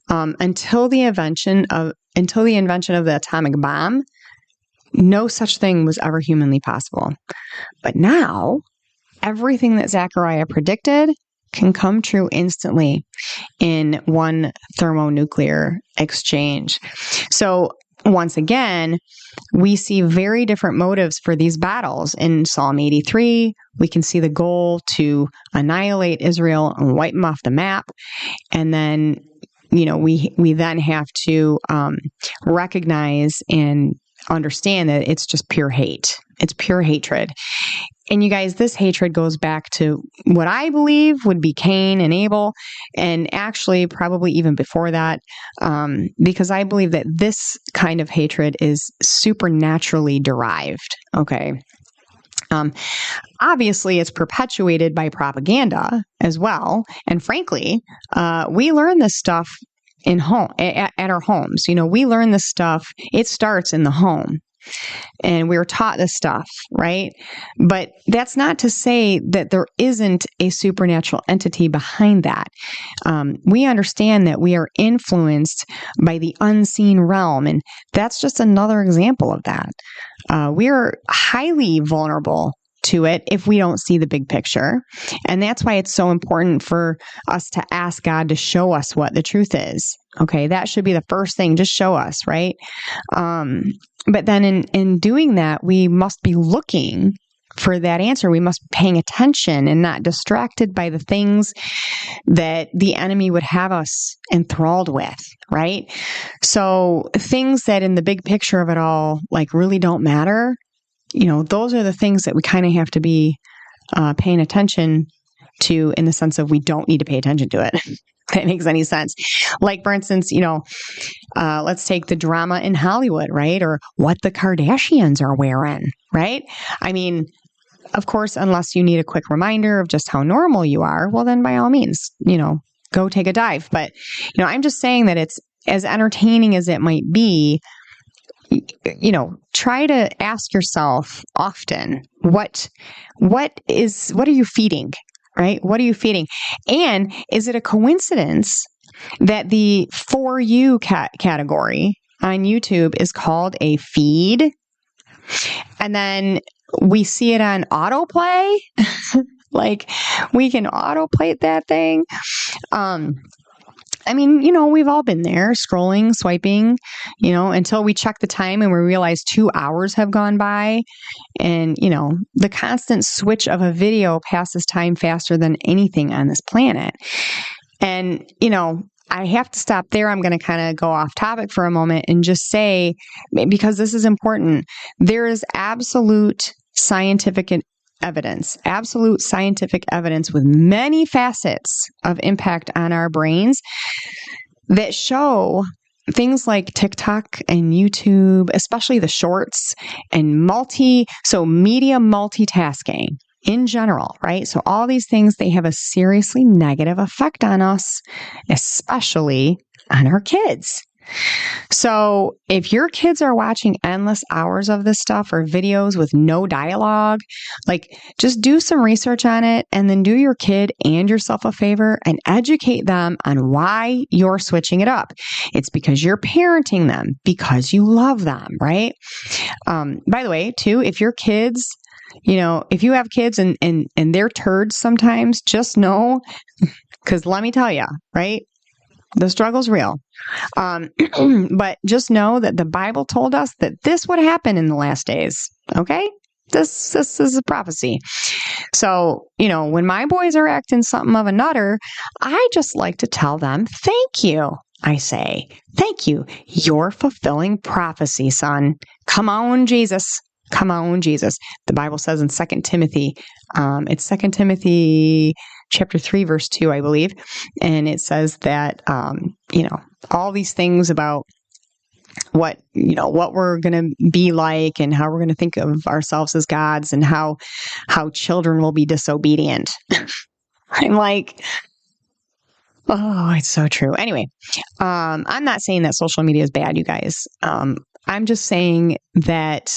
Until the invention of the atomic bomb, no such thing was ever humanly possible. But now, everything that Zechariah predicted can come true instantly in one thermonuclear exchange. So once again, we see very different motives for these battles. In Psalm 83, we can see the goal to annihilate Israel and wipe them off the map. And then, we then have to recognize and understand that it's just pure hate. It's pure hatred. And you guys, this hatred goes back to what I believe would be Cain and Abel, and actually probably even before that, because I believe that this kind of hatred is supernaturally derived. Okay. Obviously, it's perpetuated by propaganda as well. And frankly, we learn this stuff at our homes. We learn this stuff. It starts in the home. And we were taught this stuff, right? But that's not to say that there isn't a supernatural entity behind that. We understand that we are influenced by the unseen realm, and that's just another example of that. We are highly vulnerable to it if we don't see the big picture. And that's why it's so important for us to ask God to show us what the truth is. Okay, that should be the first thing. Just show us, right? But then in doing that, we must be looking for that answer. We must be paying attention and not distracted by the things that the enemy would have us enthralled with, right? So things that in the big picture of it all, like really don't matter, those are the things that we kind of have to be paying attention to, in the sense of we don't need to pay attention to it. If that makes any sense. Like, for instance, let's take the drama in Hollywood, right? Or what the Kardashians are wearing, right? I mean, of course, unless you need a quick reminder of just how normal you are, well, then by all means, go take a dive. But, I'm just saying that it's as entertaining as it might be. Try to ask yourself often, what are you feeding, right? What are you feeding? And is it a coincidence that the For You category on YouTube is called a feed? And then we see it on autoplay? Like, we can autoplay that thing. I mean, we've all been there, scrolling, swiping, until we check the time and we realize 2 hours have gone by. And, the constant switch of a video passes time faster than anything on this planet. And, I have to stop there. I'm going to kind of go off topic for a moment and just say, because this is important, there is absolute scientific evidence with many facets of impact on our brains that show things like TikTok and YouTube, especially the shorts, and media multitasking in general, right? So all these things, they have a seriously negative effect on us, especially on our kids. So if your kids are watching endless hours of this stuff or videos with no dialogue, just do some research on it, and then do your kid and yourself a favor and educate them on why you're switching it up. It's because you're parenting them, because you love them, right? By the way, too, if your kids, if you have kids and they're turds sometimes, just know, because let me tell you, right? The struggle's real. But just know that the Bible told us that this would happen in the last days. Okay? This is a prophecy. So, when my boys are acting something of a nutter, I just like to tell them, thank you. I say, thank you. You're fulfilling prophecy, son. Come on, Jesus. Come on, Jesus. The Bible says in 2 Timothy, it's 2 Timothy chapter 3, verse 2, I believe. And it says that, all these things about what we're going to be like and how we're going to think of ourselves as gods, and how children will be disobedient. I'm like, oh, it's so true. Anyway, I'm not saying that social media is bad, you guys. I'm just saying that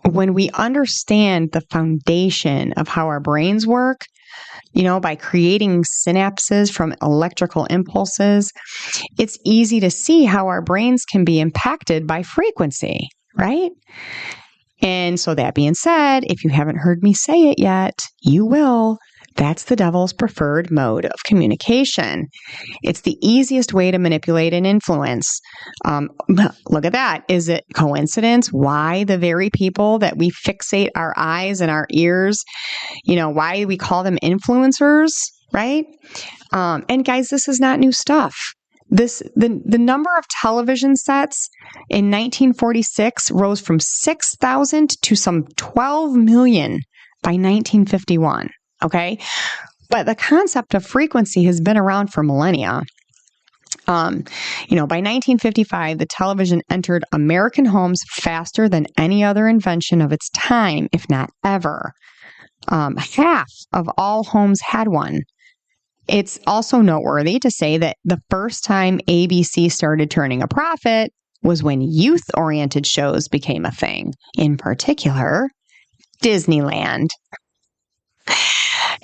when we understand the foundation of how our brains work, by creating synapses from electrical impulses, it's easy to see how our brains can be impacted by frequency, right? And so that being said, if you haven't heard me say it yet, you will. That's the devil's preferred mode of communication. It's the easiest way to manipulate and influence. Look at that. Is it coincidence? Why the very people that we fixate our eyes and our ears, why we call them influencers, right? And guys, this is not new stuff. the number of television sets in 1946 rose from 6,000 to some 12 million by 1951. Okay. But the concept of frequency has been around for millennia. By 1955, the television entered American homes faster than any other invention of its time, if not ever. Half of all homes had one. It's also noteworthy to say that the first time ABC started turning a profit was when youth-oriented shows became a thing, in particular, Disneyland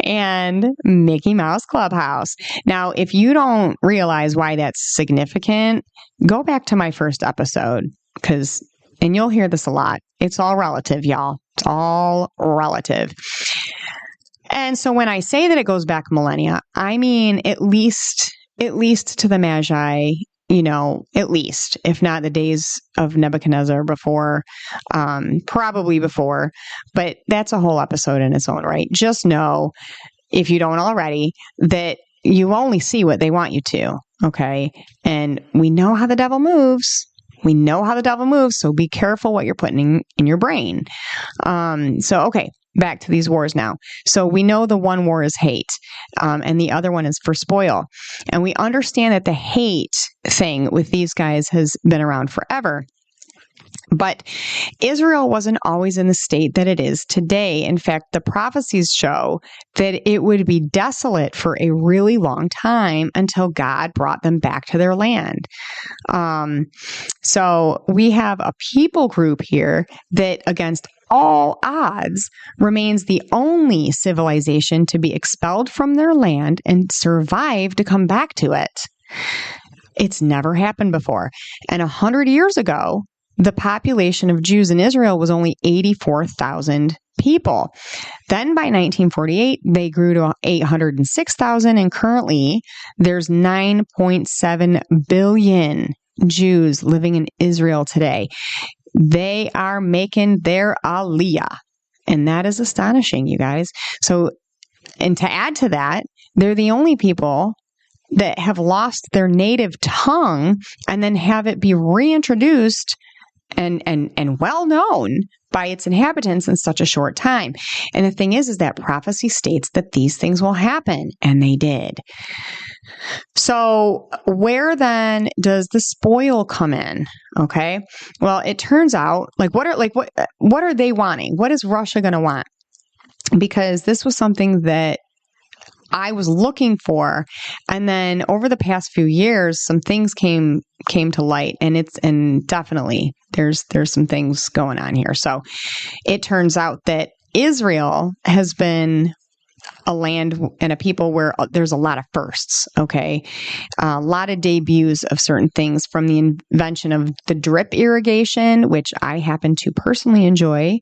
and Mickey Mouse Clubhouse. Now, if you don't realize why that's significant, go back to my first episode, and you'll hear this a lot. It's all relative, y'all. It's all relative. And so when I say that it goes back millennia, I mean at least to the Magi, at least, if not the days of Nebuchadnezzar before, probably before, but that's a whole episode in its own right. Just know, if you don't already, that you only see what they want you to, okay? And we know how the devil moves. So be careful what you're putting in your brain. Okay. Back to these wars now. So we know the one war is hate, and the other one is for spoil. And we understand that the hate thing with these guys has been around forever. But Israel wasn't always in the state that it is today. In fact, the prophecies show that it would be desolate for a really long time until God brought them back to their land. So we have a people group here that, against all odds, remains the only civilization to be expelled from their land and survive to come back to it. It's never happened before. And 100 years ago, the population of Jews in Israel was only 84,000 people. Then by 1948, they grew to 806,000, and currently there's 9.7 billion Jews living in Israel today. They are making their aliyah, and that is astonishing, you guys. So, and to add to that, they're the only people that have lost their native tongue and then have it be reintroduced and well known by its inhabitants in such a short time. And the thing is that prophecy states that these things will happen, and they did. So where then does the spoil come in? Okay. Well, it turns out, what are they wanting? What is Russia going to want? Because this was something that I was looking for, and then over the past few years, some things came to light, and definitely there's some things going on here. So it turns out that Israel has been a land and a people where there's a lot of firsts, okay? A lot of debuts of certain things, from the invention of the drip irrigation, which I happen to personally enjoy,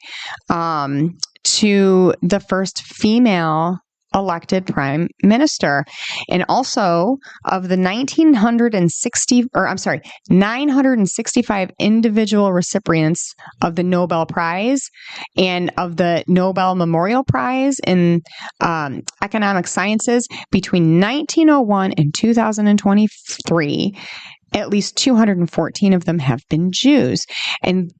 to the first female elected prime minister, and also of the 965 individual recipients of the Nobel Prize and of the Nobel Memorial Prize in economic sciences between 1901 and 2023. At least 214 of them have been Jews. And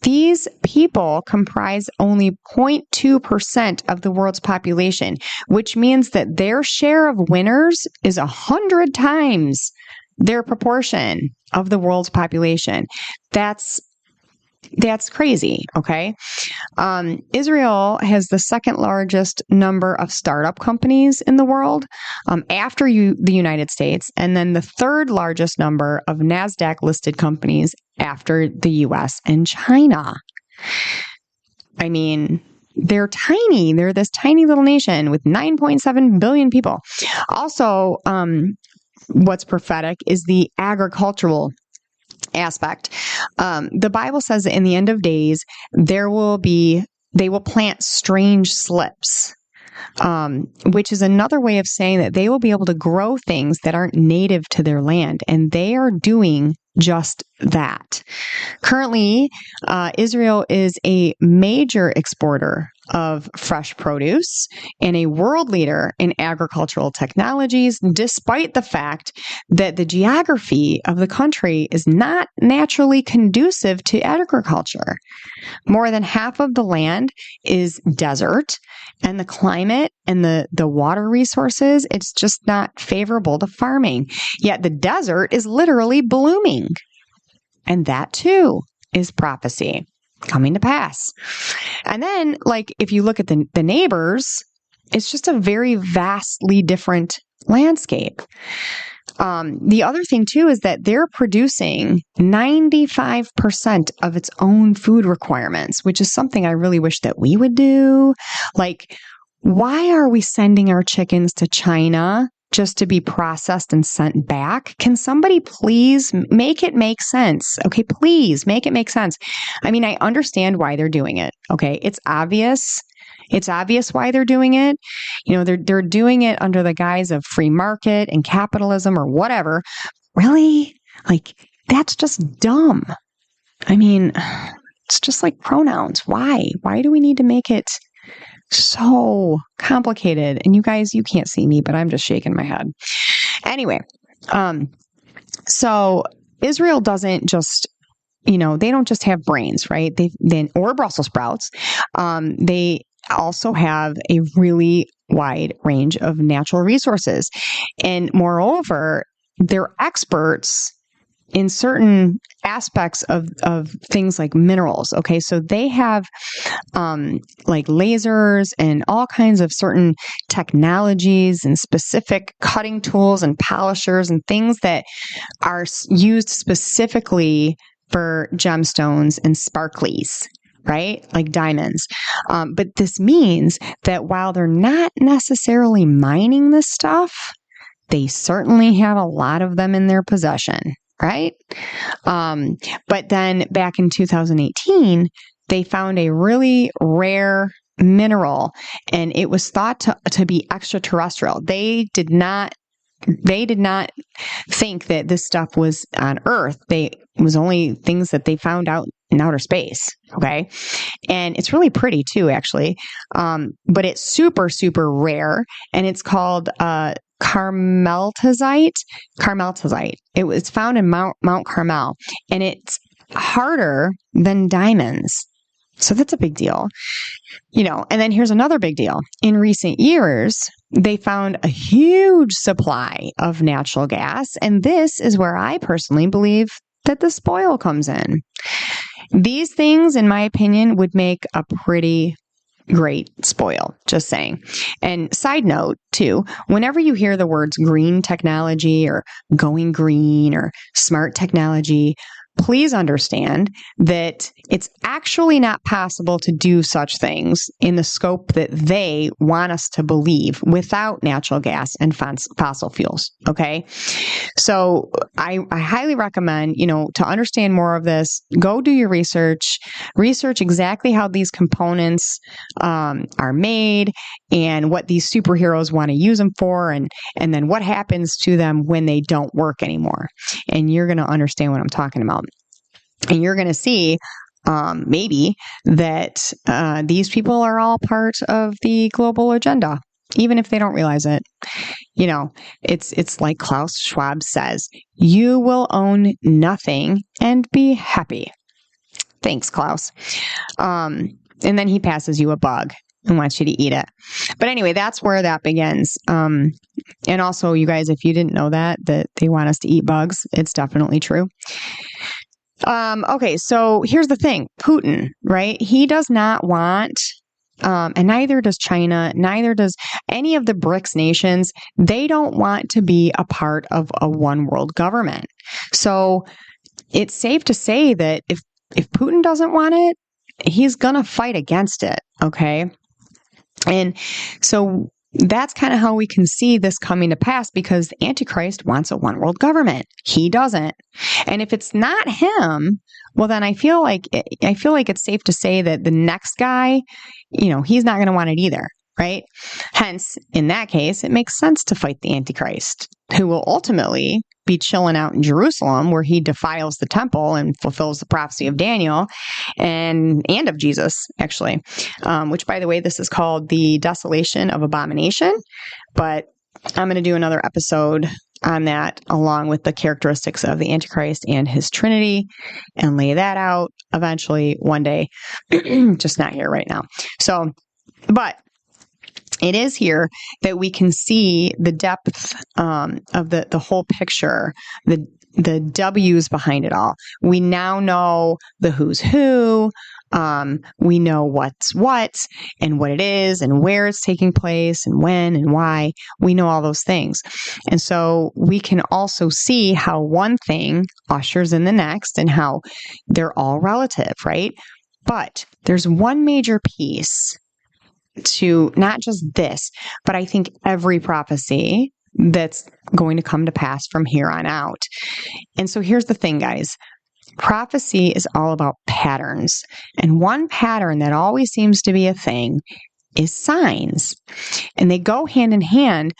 these people comprise only 0.2% of the world's population, which means that their share of winners is 100 times their proportion of the world's population. That's crazy, okay? Israel has the second largest number of startup companies in the world, after the United States, and then the third largest number of NASDAQ-listed companies after the U.S. and China. I mean, they're tiny. They're this tiny little nation with 9.7 billion people. Also, what's prophetic is the agricultural aspect. The Bible says that in the end of days, they will plant strange slips, which is another way of saying that they will be able to grow things that aren't native to their land. And they are doing just that. Currently, Israel is a major exporter of fresh produce and a world leader in agricultural technologies, despite the fact that the geography of the country is not naturally conducive to agriculture. More than half of the land is desert, and the climate and the water resources, it's just not favorable to farming. Yet the desert is literally blooming. And that too is prophecy coming to pass. And then, like, if you look at the neighbors, it's just a very vastly different landscape. The other thing too is that they're producing 95% of its own food requirements, which is something I really wish that we would do. Like, why are we sending our chickens to China just to be processed and sent back? Can somebody please make it make sense? Okay, please make it make sense. I mean, I understand why they're doing it. Okay, it's obvious. It's obvious why they're doing it. You know, they're doing it under the guise of free market and capitalism or whatever. Really? Like, that's just dumb. I mean, it's just like pronouns. Why? Why do we need to make it so complicated? And you guys, you can't see me, but I'm just shaking my head. Anyway, so Israel doesn't just, they don't just have brains, right? Or Brussels sprouts. They also have a really wide range of natural resources. And moreover, they're experts in certain aspects of things like minerals. Okay, so they have like lasers and all kinds of certain technologies and specific cutting tools and polishers and things that are used specifically for gemstones and sparklies, right? Like diamonds. But this means that while they're not necessarily mining this stuff, they certainly have a lot of them in their possession. Right? But then back in 2018, they found a really rare mineral, and it was thought to be extraterrestrial. They did not think that this stuff was on Earth. It was only things that they found out in outer space. Okay. And it's really pretty too, actually. But it's super, super rare, and it's called, Carmeltazite. It's found in Mount Carmel, and it's harder than diamonds. So that's a big deal. And then here's another big deal. In recent years, they found a huge supply of natural gas, and this is where I personally believe that the spoil comes in. These things, in my opinion, would make a pretty great spoil, just saying. And side note too, whenever you hear the words green technology or going green or smart technology, please understand that it's actually not possible to do such things in the scope that they want us to believe without natural gas and fossil fuels. Okay. So I highly recommend, to understand more of this, go do your research exactly how these components are made and what these superheroes want to use them for, and then what happens to them when they don't work anymore. And you're going to understand what I'm talking about. And you're going to see maybe that these people are all part of the global agenda, even if they don't realize it. It's like Klaus Schwab says, you will own nothing and be happy. Thanks, Klaus. And then he passes you a bug and wants you to eat it. But anyway, that's where that begins. And also, you guys, if you didn't know that they want us to eat bugs, it's definitely true. Okay, so here's the thing. Putin, right? He does not want, and neither does China, neither does any of the BRICS nations. They don't want to be a part of a one world government. So it's safe to say that if Putin doesn't want it, he's going to fight against it. Okay. And so that's kind of how we can see this coming to pass, because the Antichrist wants a one world government. He doesn't. And if it's not him, well, then I feel like it's safe to say that the next guy, he's not going to want it either. Right. Hence, in that case, it makes sense to fight the Antichrist, who will ultimately be chilling out in Jerusalem where he defiles the temple and fulfills the prophecy of Daniel and of Jesus, actually, which, by the way, this is called the desolation of abomination. But I'm going to do another episode on that along with the characteristics of the Antichrist and his Trinity and lay that out eventually one day, just not here right now. So, but it is here that we can see the depth of the whole picture, the W's behind it all. We now know the who's who. We know what's what and what it is and where it's taking place and when and why. We know all those things. And so we can also see how one thing ushers in the next and how they're all relative, right? But there's one major piece to not just this, but I think every prophecy that's going to come to pass from here on out. And so here's the thing, guys. Prophecy is all about patterns. And one pattern that always seems to be a thing is signs. And they go hand in hand.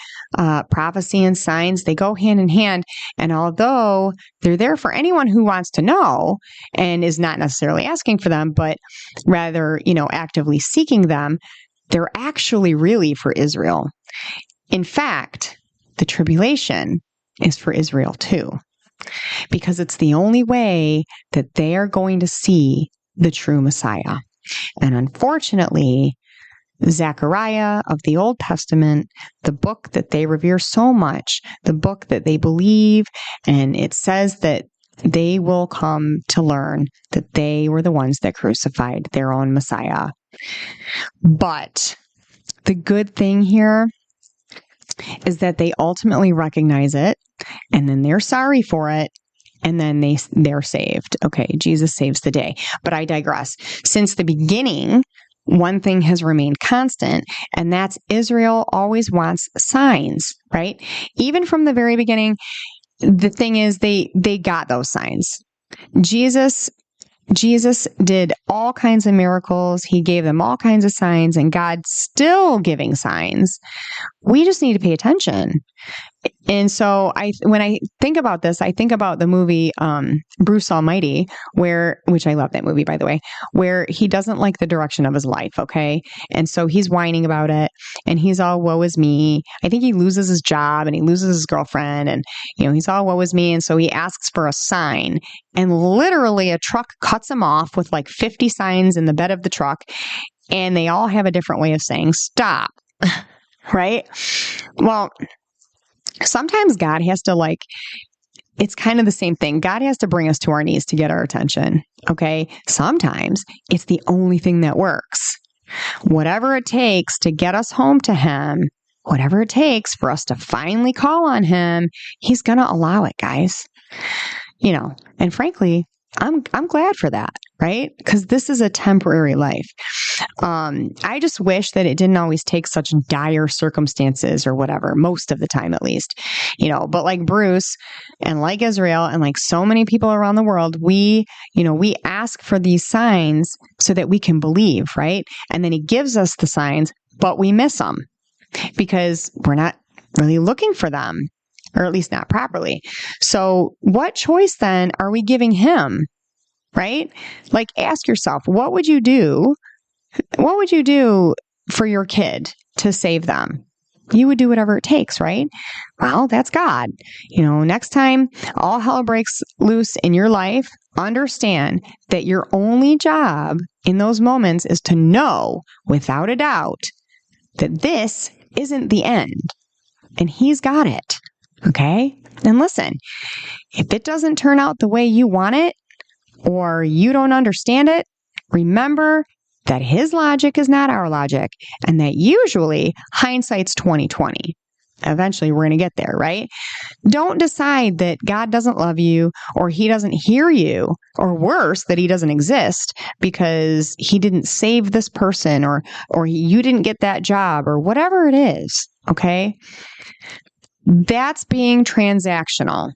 Prophecy and signs, they go hand in hand. And although they're there for anyone who wants to know and is not necessarily asking for them, but rather, actively seeking them, they're actually really for Israel. In fact, the tribulation is for Israel too, because it's the only way that they are going to see the true Messiah. And unfortunately, Zechariah of the Old Testament, the book that they revere so much, the book that they believe, and it says that they will come to learn that they were the ones that crucified their own Messiah. But the good thing here is that they ultimately recognize it, and then they're sorry for it, and then they're saved. Okay, Jesus saves the day. But I digress. Since the beginning, one thing has remained constant, and that's Israel always wants signs, right? Even from the very beginning, the thing is they got those signs. Jesus did all kinds of miracles. He gave them all kinds of signs, and God's still giving signs. We just need to pay attention. And so when I think about this, I think about the movie Bruce Almighty, which I love that movie, by the way, where he doesn't like the direction of his life, okay? And so he's whining about it, and he's all, woe is me. I think he loses his job, and he loses his girlfriend, and he's all, woe is me. And so he asks for a sign, and literally a truck cuts him off with like 50 signs in the bed of the truck, and they all have a different way of saying stop, right? Well, sometimes God has to it's kind of the same thing. God has to bring us to our knees to get our attention. Okay. Sometimes it's the only thing that works. Whatever it takes to get us home to him, whatever it takes for us to finally call on him, he's going to allow it, guys. And frankly, I'm glad for that, right? Because this is a temporary life. I just wish that it didn't always take such dire circumstances or whatever, most of the time at least, but like Bruce and like Israel and like so many people around the world, we ask for these signs so that we can believe, right? And then he gives us the signs, but we miss them because we're not really looking for them, or at least not properly. So what choice then are we giving him, right? Like, ask yourself, what would you do? What would you do for your kid to save them? You would do whatever it takes, right? Well, that's God. Next time all hell breaks loose in your life, understand that your only job in those moments is to know without a doubt that this isn't the end, and he's got it. Okay? And listen, if it doesn't turn out the way you want it, or you don't understand it, remember that his logic is not our logic, and that usually hindsight's 20/20. Eventually we're going to get there, right? Don't decide that God doesn't love you, or he doesn't hear you, or worse, that he doesn't exist because he didn't save this person, or you didn't get that job, or whatever it is, okay? That's being transactional.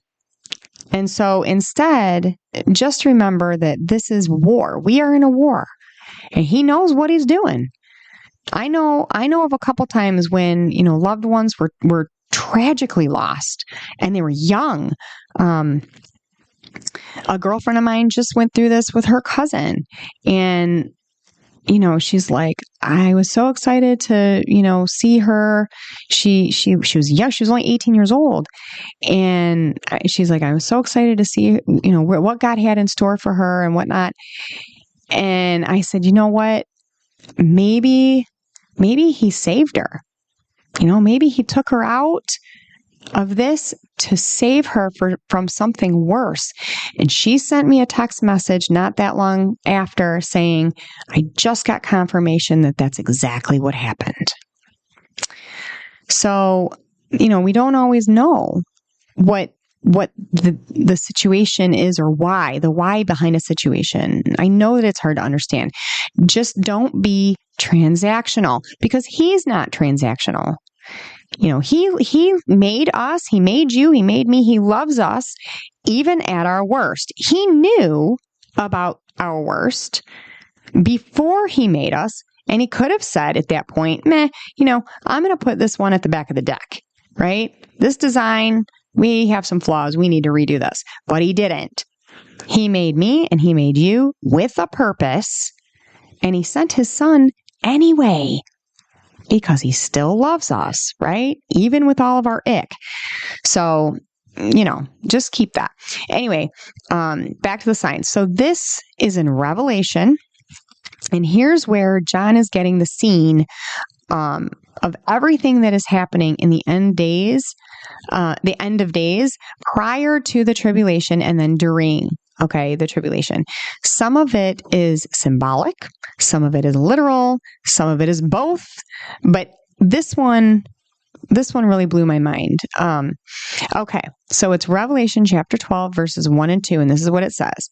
And so instead, just remember that this is war. We are in a war, and he knows what he's doing. I know of a couple times when, loved ones were tragically lost, and they were young. A girlfriend of mine just went through this with her cousin, and she's like, I was so excited to, see her. She was young. She was only 18 years old. And she's like, I was so excited to see, what God had in store for her and whatnot. And I said, you know what? Maybe he saved her. Maybe he took her out of this to save her from something worse. And she sent me a text message not that long after saying, I just got confirmation that that's exactly what happened. So, we don't always know what the situation is, or the why behind a situation. I know that it's hard to understand. Just don't be transactional, because he's not transactional. He made us, he made you, he made me, he loves us, even at our worst. He knew about our worst before he made us, and he could have said at that point, I'm going to put this one at the back of the deck, right? This design, we have some flaws, we need to redo this. But he didn't. He made me and he made you with a purpose, and he sent his son anyway, because he still loves us, right? Even with all of our ick. So, just keep that. Anyway, back to the signs. So this is in Revelation, and here's where John is getting the scene of everything that is happening in the end of days, prior to the tribulation and then during the tribulation. Some of it is symbolic, some of it is literal, some of it is both, but this one really blew my mind. So it's Revelation chapter 12, verses 1 and 2, and this is what it says.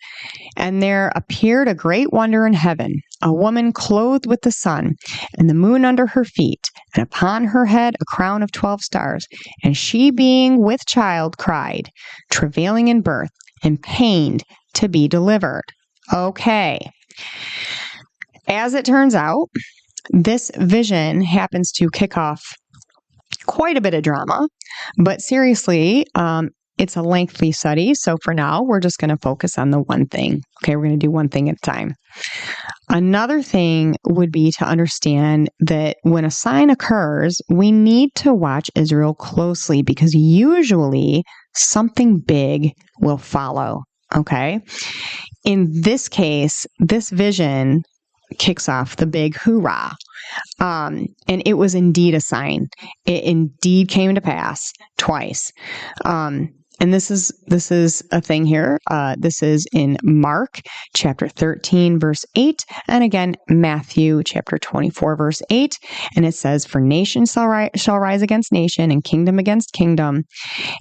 And there appeared a great wonder in heaven, a woman clothed with the sun, and the moon under her feet, and upon her head a crown of 12 stars. And she, being with child, cried, travailing in birth, and pained to be delivered. Okay. As it turns out, this vision happens to kick off quite a bit of drama, but seriously, it's a lengthy study. So for now, we're just going to focus on the one thing. Okay, we're going to do one thing at a time. Another thing would be to understand that when a sign occurs, we need to watch Israel closely, because usually something big will follow. Okay. In this case, this vision kicks off the big hoorah. And it was indeed a sign. It indeed came to pass twice. And this is a thing here. This is in Mark chapter 13, verse 8. And again, Matthew chapter 24, verse 8. And it says, for nation shall rise against nation, and kingdom against kingdom.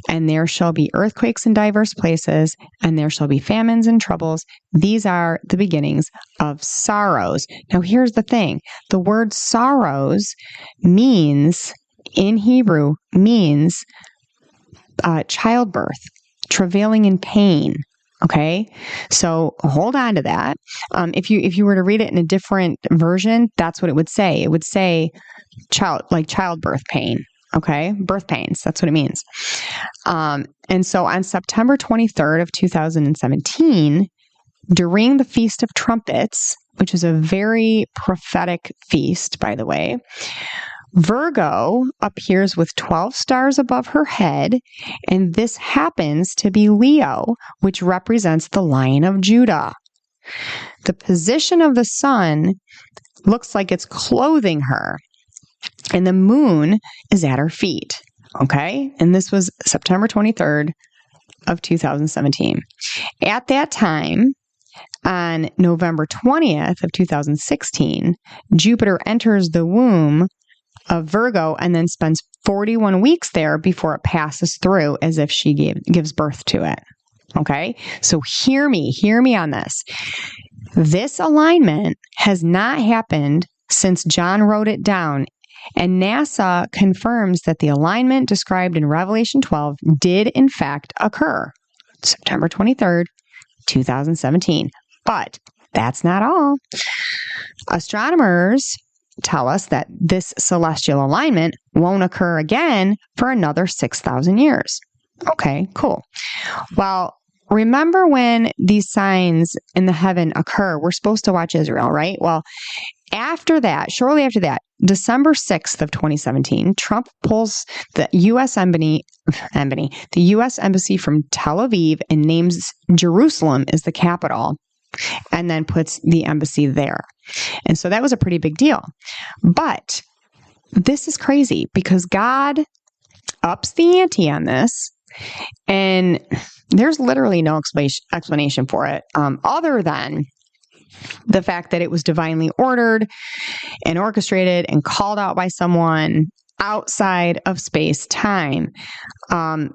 And there shall be earthquakes in diverse places, and there shall be famines and troubles. These are the beginnings of sorrows. Now, here's the thing. The word sorrows means, in Hebrew, means childbirth, travailing in pain. Okay, so hold on to that. If you were to read it in a different version, that's what it would say. It would say childbirth pain. Okay, birth pains. That's what it means. And so on September 23rd of 2017, during the Feast of Trumpets, which is a very prophetic feast, by the way, Virgo appears with 12 stars above her head, and this happens to be Leo, which represents the Lion of Judah. The position of the sun looks like it's clothing her, and the moon is at her feet. Okay? And this was September 23rd of 2017. At that time, on November 20th of 2016, Jupiter enters the womb of Virgo and then spends 41 weeks there before it passes through, as if she gives birth to it. Okay? So hear me on this. This alignment has not happened since John wrote it down, and NASA confirms that the alignment described in Revelation 12 did in fact occur. September 23rd, 2017. But that's not all. Astronomers tell us that this celestial alignment won't occur again for another 6,000 years. Okay, cool. Well, remember when these signs in the heaven occur, we're supposed to watch Israel, right? Well, after that, shortly after that, December 6th of 2017, Trump pulls the U.S. Embassy from Tel Aviv and names Jerusalem as the capital, and then puts the embassy there. And so that was a pretty big deal. But this is crazy because God ups the ante on this, and there's literally no explanation for it other than the fact that it was divinely ordered and orchestrated and called out by someone outside of space-time.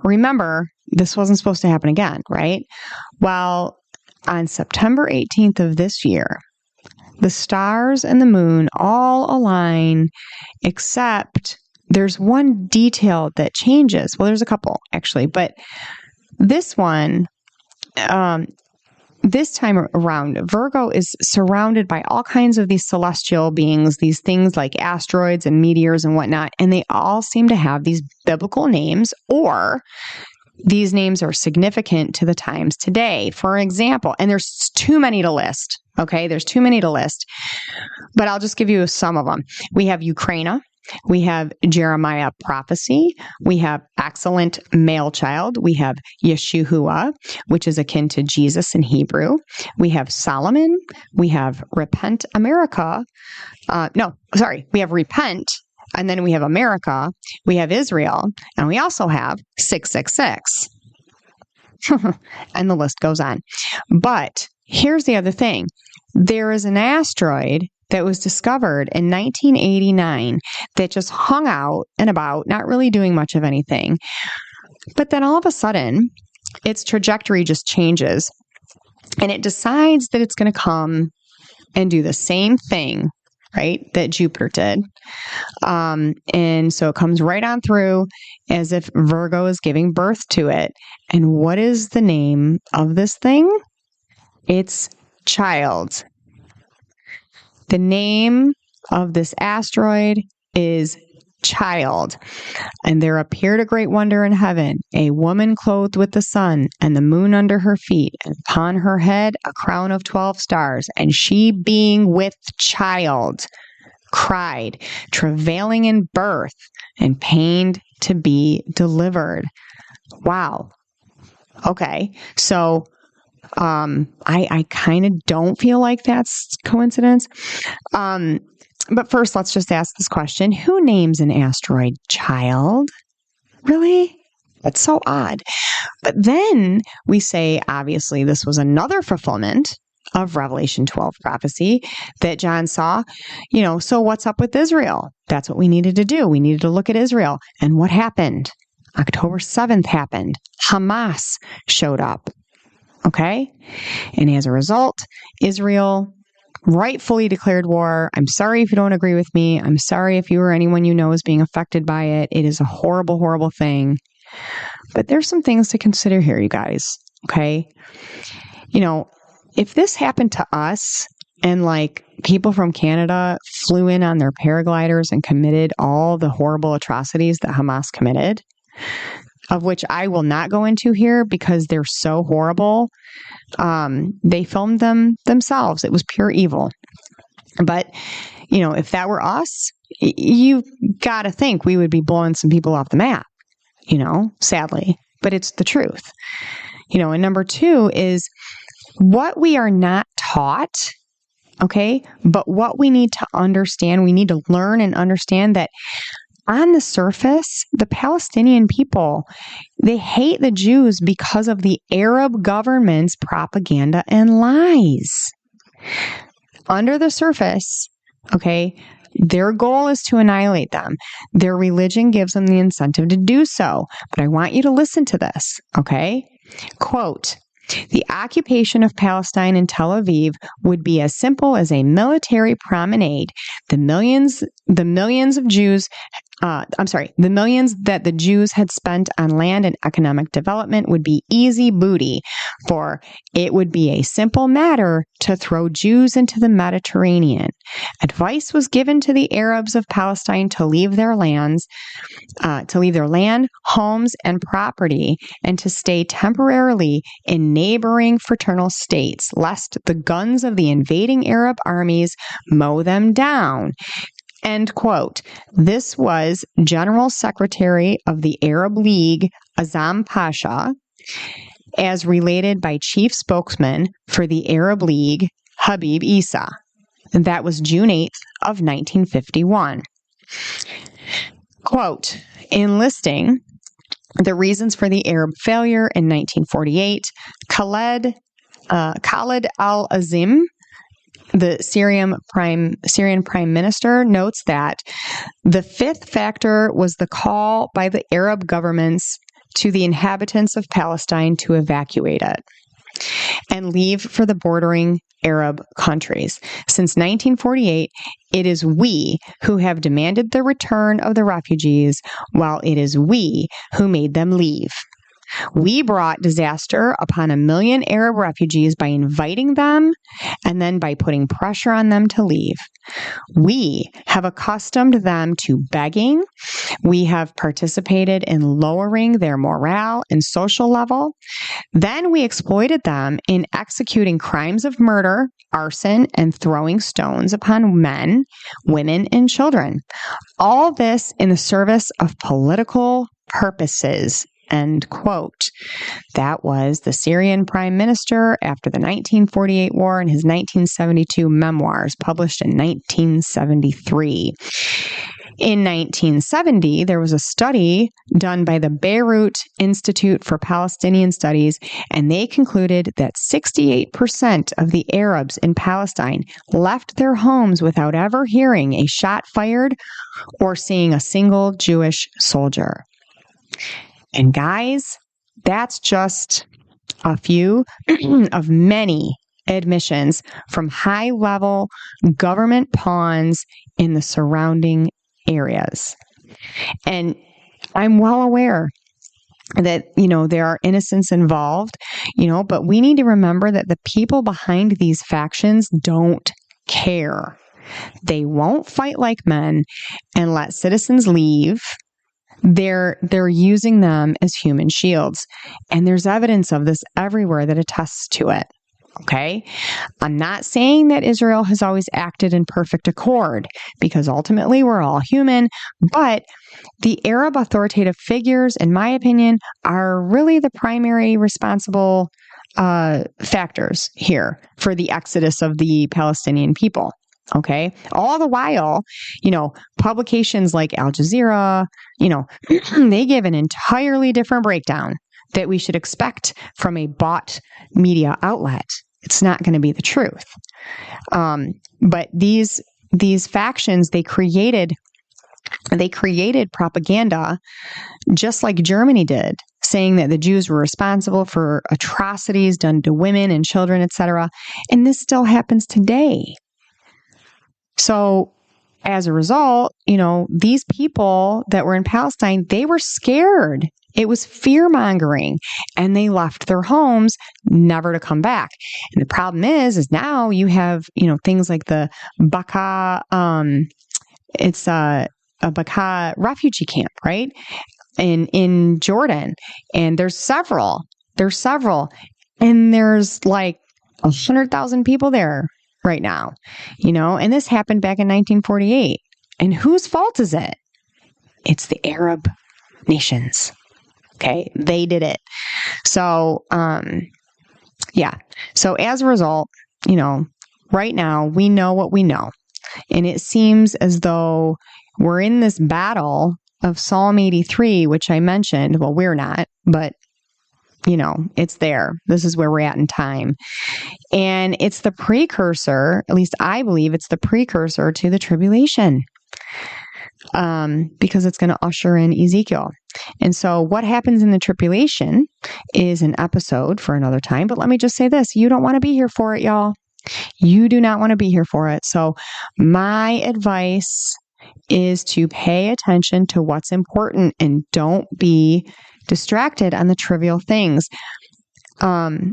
Remember, this wasn't supposed to happen again, right? Well, on September 18th of this year, the stars and the moon all align, except there's one detail that changes. Well, there's a couple, actually, but this one, this time around, Virgo is surrounded by all kinds of these celestial beings, these things like asteroids and meteors and whatnot, and they all seem to have these biblical names, or these names are significant to the times today. For example, and there's too many to list, okay? There's too many to list, but I'll just give you some of them. We have Ukraine. We have Jeremiah prophecy. We have excellent male child. We have Yeshua, which is akin to Jesus in Hebrew. We have Solomon. We have repent America. We have repent. And then we have America. We have Israel. And we also have 666. And the list goes on. But here's the other thing. There is an asteroid that was discovered in 1989 that just hung out and about, not really doing much of anything. But then all of a sudden, its trajectory just changes, and it decides that it's going to come and do the same thing, right, that Jupiter did. And so it comes right on through as if Virgo is giving birth to it. And what is the name of this thing? It's child. The name of this asteroid is child. And there appeared a great wonder in heaven, a woman clothed with the sun and the moon under her feet, and upon her head a crown of 12 stars. And she, being with child, cried, travailing in birth and pained to be delivered. Wow. Okay. So I kind of don't feel like that's coincidence. But first, let's just ask this question. Who names an asteroid child? Really? That's so odd. But then we say, obviously, this was another fulfillment of Revelation 12 prophecy that John saw. So what's up with Israel? That's what we needed to do. We needed to look at Israel. And what happened? October 7th happened. Hamas showed up. Okay? And as a result, Israel rightfully declared war. I'm sorry if you don't agree with me. I'm sorry if you or anyone you know is being affected by it. It is a horrible, horrible thing. But there's some things to consider here, you guys. Okay? If this happened to us and like people from Canada flew in on their paragliders and committed all the horrible atrocities that Hamas committed, of which I will not go into here because they're so horrible. They filmed them themselves. It was pure evil. But, if that were us, you got to think we would be blowing some people off the map, sadly. But it's the truth. And number two is what we are not taught, okay, but what we need to understand, we need to learn and understand that on the surface, the Palestinian people, they hate the Jews because of the Arab government's propaganda and lies. Under the surface, okay, their goal is to annihilate them. Their religion gives them the incentive to do so. But I want you to listen to this, okay? Quote, the occupation of Palestine and Tel Aviv would be as simple as a military promenade. The millions of Jews the millions that the Jews had spent on land and economic development would be easy booty, for it would be a simple matter to throw Jews into the Mediterranean. Advice was given to the Arabs of Palestine to leave their land, homes, and property, and to stay temporarily in neighboring fraternal states, lest the guns of the invading Arab armies mow them down. End quote. This was General Secretary of the Arab League, Azam Pasha, as related by Chief Spokesman for the Arab League, Habib Isa. That was June 8th of 1951. Quote, in listing the reasons for the Arab failure in 1948, Khaled al-Azim, the Syrian prime minister, notes that the fifth factor was the call by the Arab governments to the inhabitants of Palestine to evacuate it and leave for the bordering Arab countries. Since 1948, it is we who have demanded the return of the refugees, while it is we who made them leave. We brought disaster upon 1 million Arab refugees by inviting them and then by putting pressure on them to leave. We have accustomed them to begging. We have participated in lowering their morale and social level. Then we exploited them in executing crimes of murder, arson, and throwing stones upon men, women, and children. All this in the service of political purposes. End quote. That was the Syrian prime minister after the 1948 war in his 1972 memoirs, published in 1973. In 1970, there was a study done by the Beirut Institute for Palestinian Studies, and they concluded that 68% of the Arabs in Palestine left their homes without ever hearing a shot fired or seeing a single Jewish soldier. And guys, that's just a few of many admissions from high-level government pawns in the surrounding areas. And I'm well aware that, there are innocents involved, but we need to remember that the people behind these factions don't care. They won't fight like men and let citizens leave. They're using them as human shields. And there's evidence of this everywhere that attests to it. Okay? I'm not saying that Israel has always acted in perfect accord, because ultimately we're all human, but the Arab authoritative figures, in my opinion, are really the primary responsible factors here for the exodus of the Palestinian people. Okay. All the while, publications like Al Jazeera, they give an entirely different breakdown that we should expect from a bought media outlet. It's not going to be the truth. But these factions, they created propaganda just like Germany did, saying that the Jews were responsible for atrocities done to women and children, etc. And this still happens today. So as a result, these people that were in Palestine, they were scared. It was fear-mongering, and they left their homes never to come back. And the problem is now you have, things like the Baka, it's a Baka refugee camp, right? In Jordan. And there's several, and there's like 100,000 people there right now, and this happened back in 1948. And whose fault is it? It's the Arab nations. Okay. They did it. So, yeah. So as a result, right now we know what we know. And it seems as though we're in this battle of Psalm 83, which I mentioned. Well, we're not, but it's there. This is where we're at in time. And it's the precursor, at least I believe it's the precursor to the tribulation, because it's going to usher in Ezekiel. And so what happens in the tribulation is an episode for another time. But let me just say this. You don't want to be here for it, y'all. You do not want to be here for it. So my advice is to pay attention to what's important and don't be distracted on the trivial things. I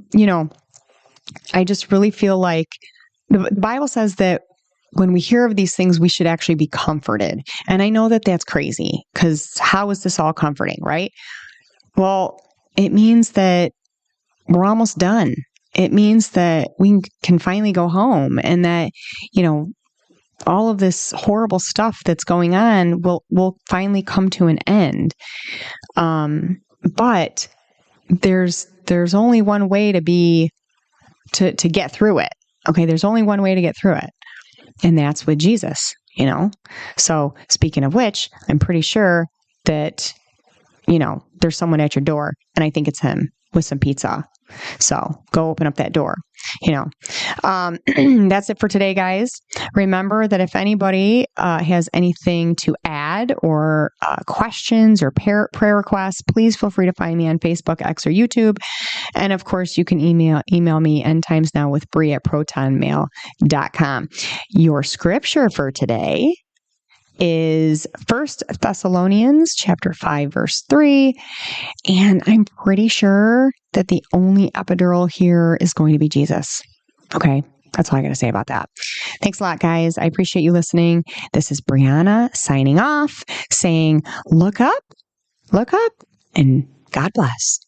just really feel like the Bible says that when we hear of these things, we should actually be comforted. And I know that that's crazy, because how is this all comforting, right? Well, it means that we're almost done. It means that we can finally go home, and that, all of this horrible stuff that's going on will finally come to an end. But there's only one way to get through it. Okay, there's only one way to get through it, and that's with Jesus. So speaking of which, I'm pretty sure that there's someone at your door, and I think it's him with some pizza. So go open up that door. That's it for today, guys. Remember that if anybody has anything to add, or questions or prayer requests, please feel free to find me on Facebook, X, or YouTube. And of course, you can email me endtimesnowwithbree@protonmail.com. Your scripture for today is 1 Thessalonians chapter 5, verse 3. And I'm pretty sure that the only epidural here is going to be Jesus. Okay, that's all I got to say about that. Thanks a lot, guys. I appreciate you listening. This is Brianna signing off, saying, look up, and God bless.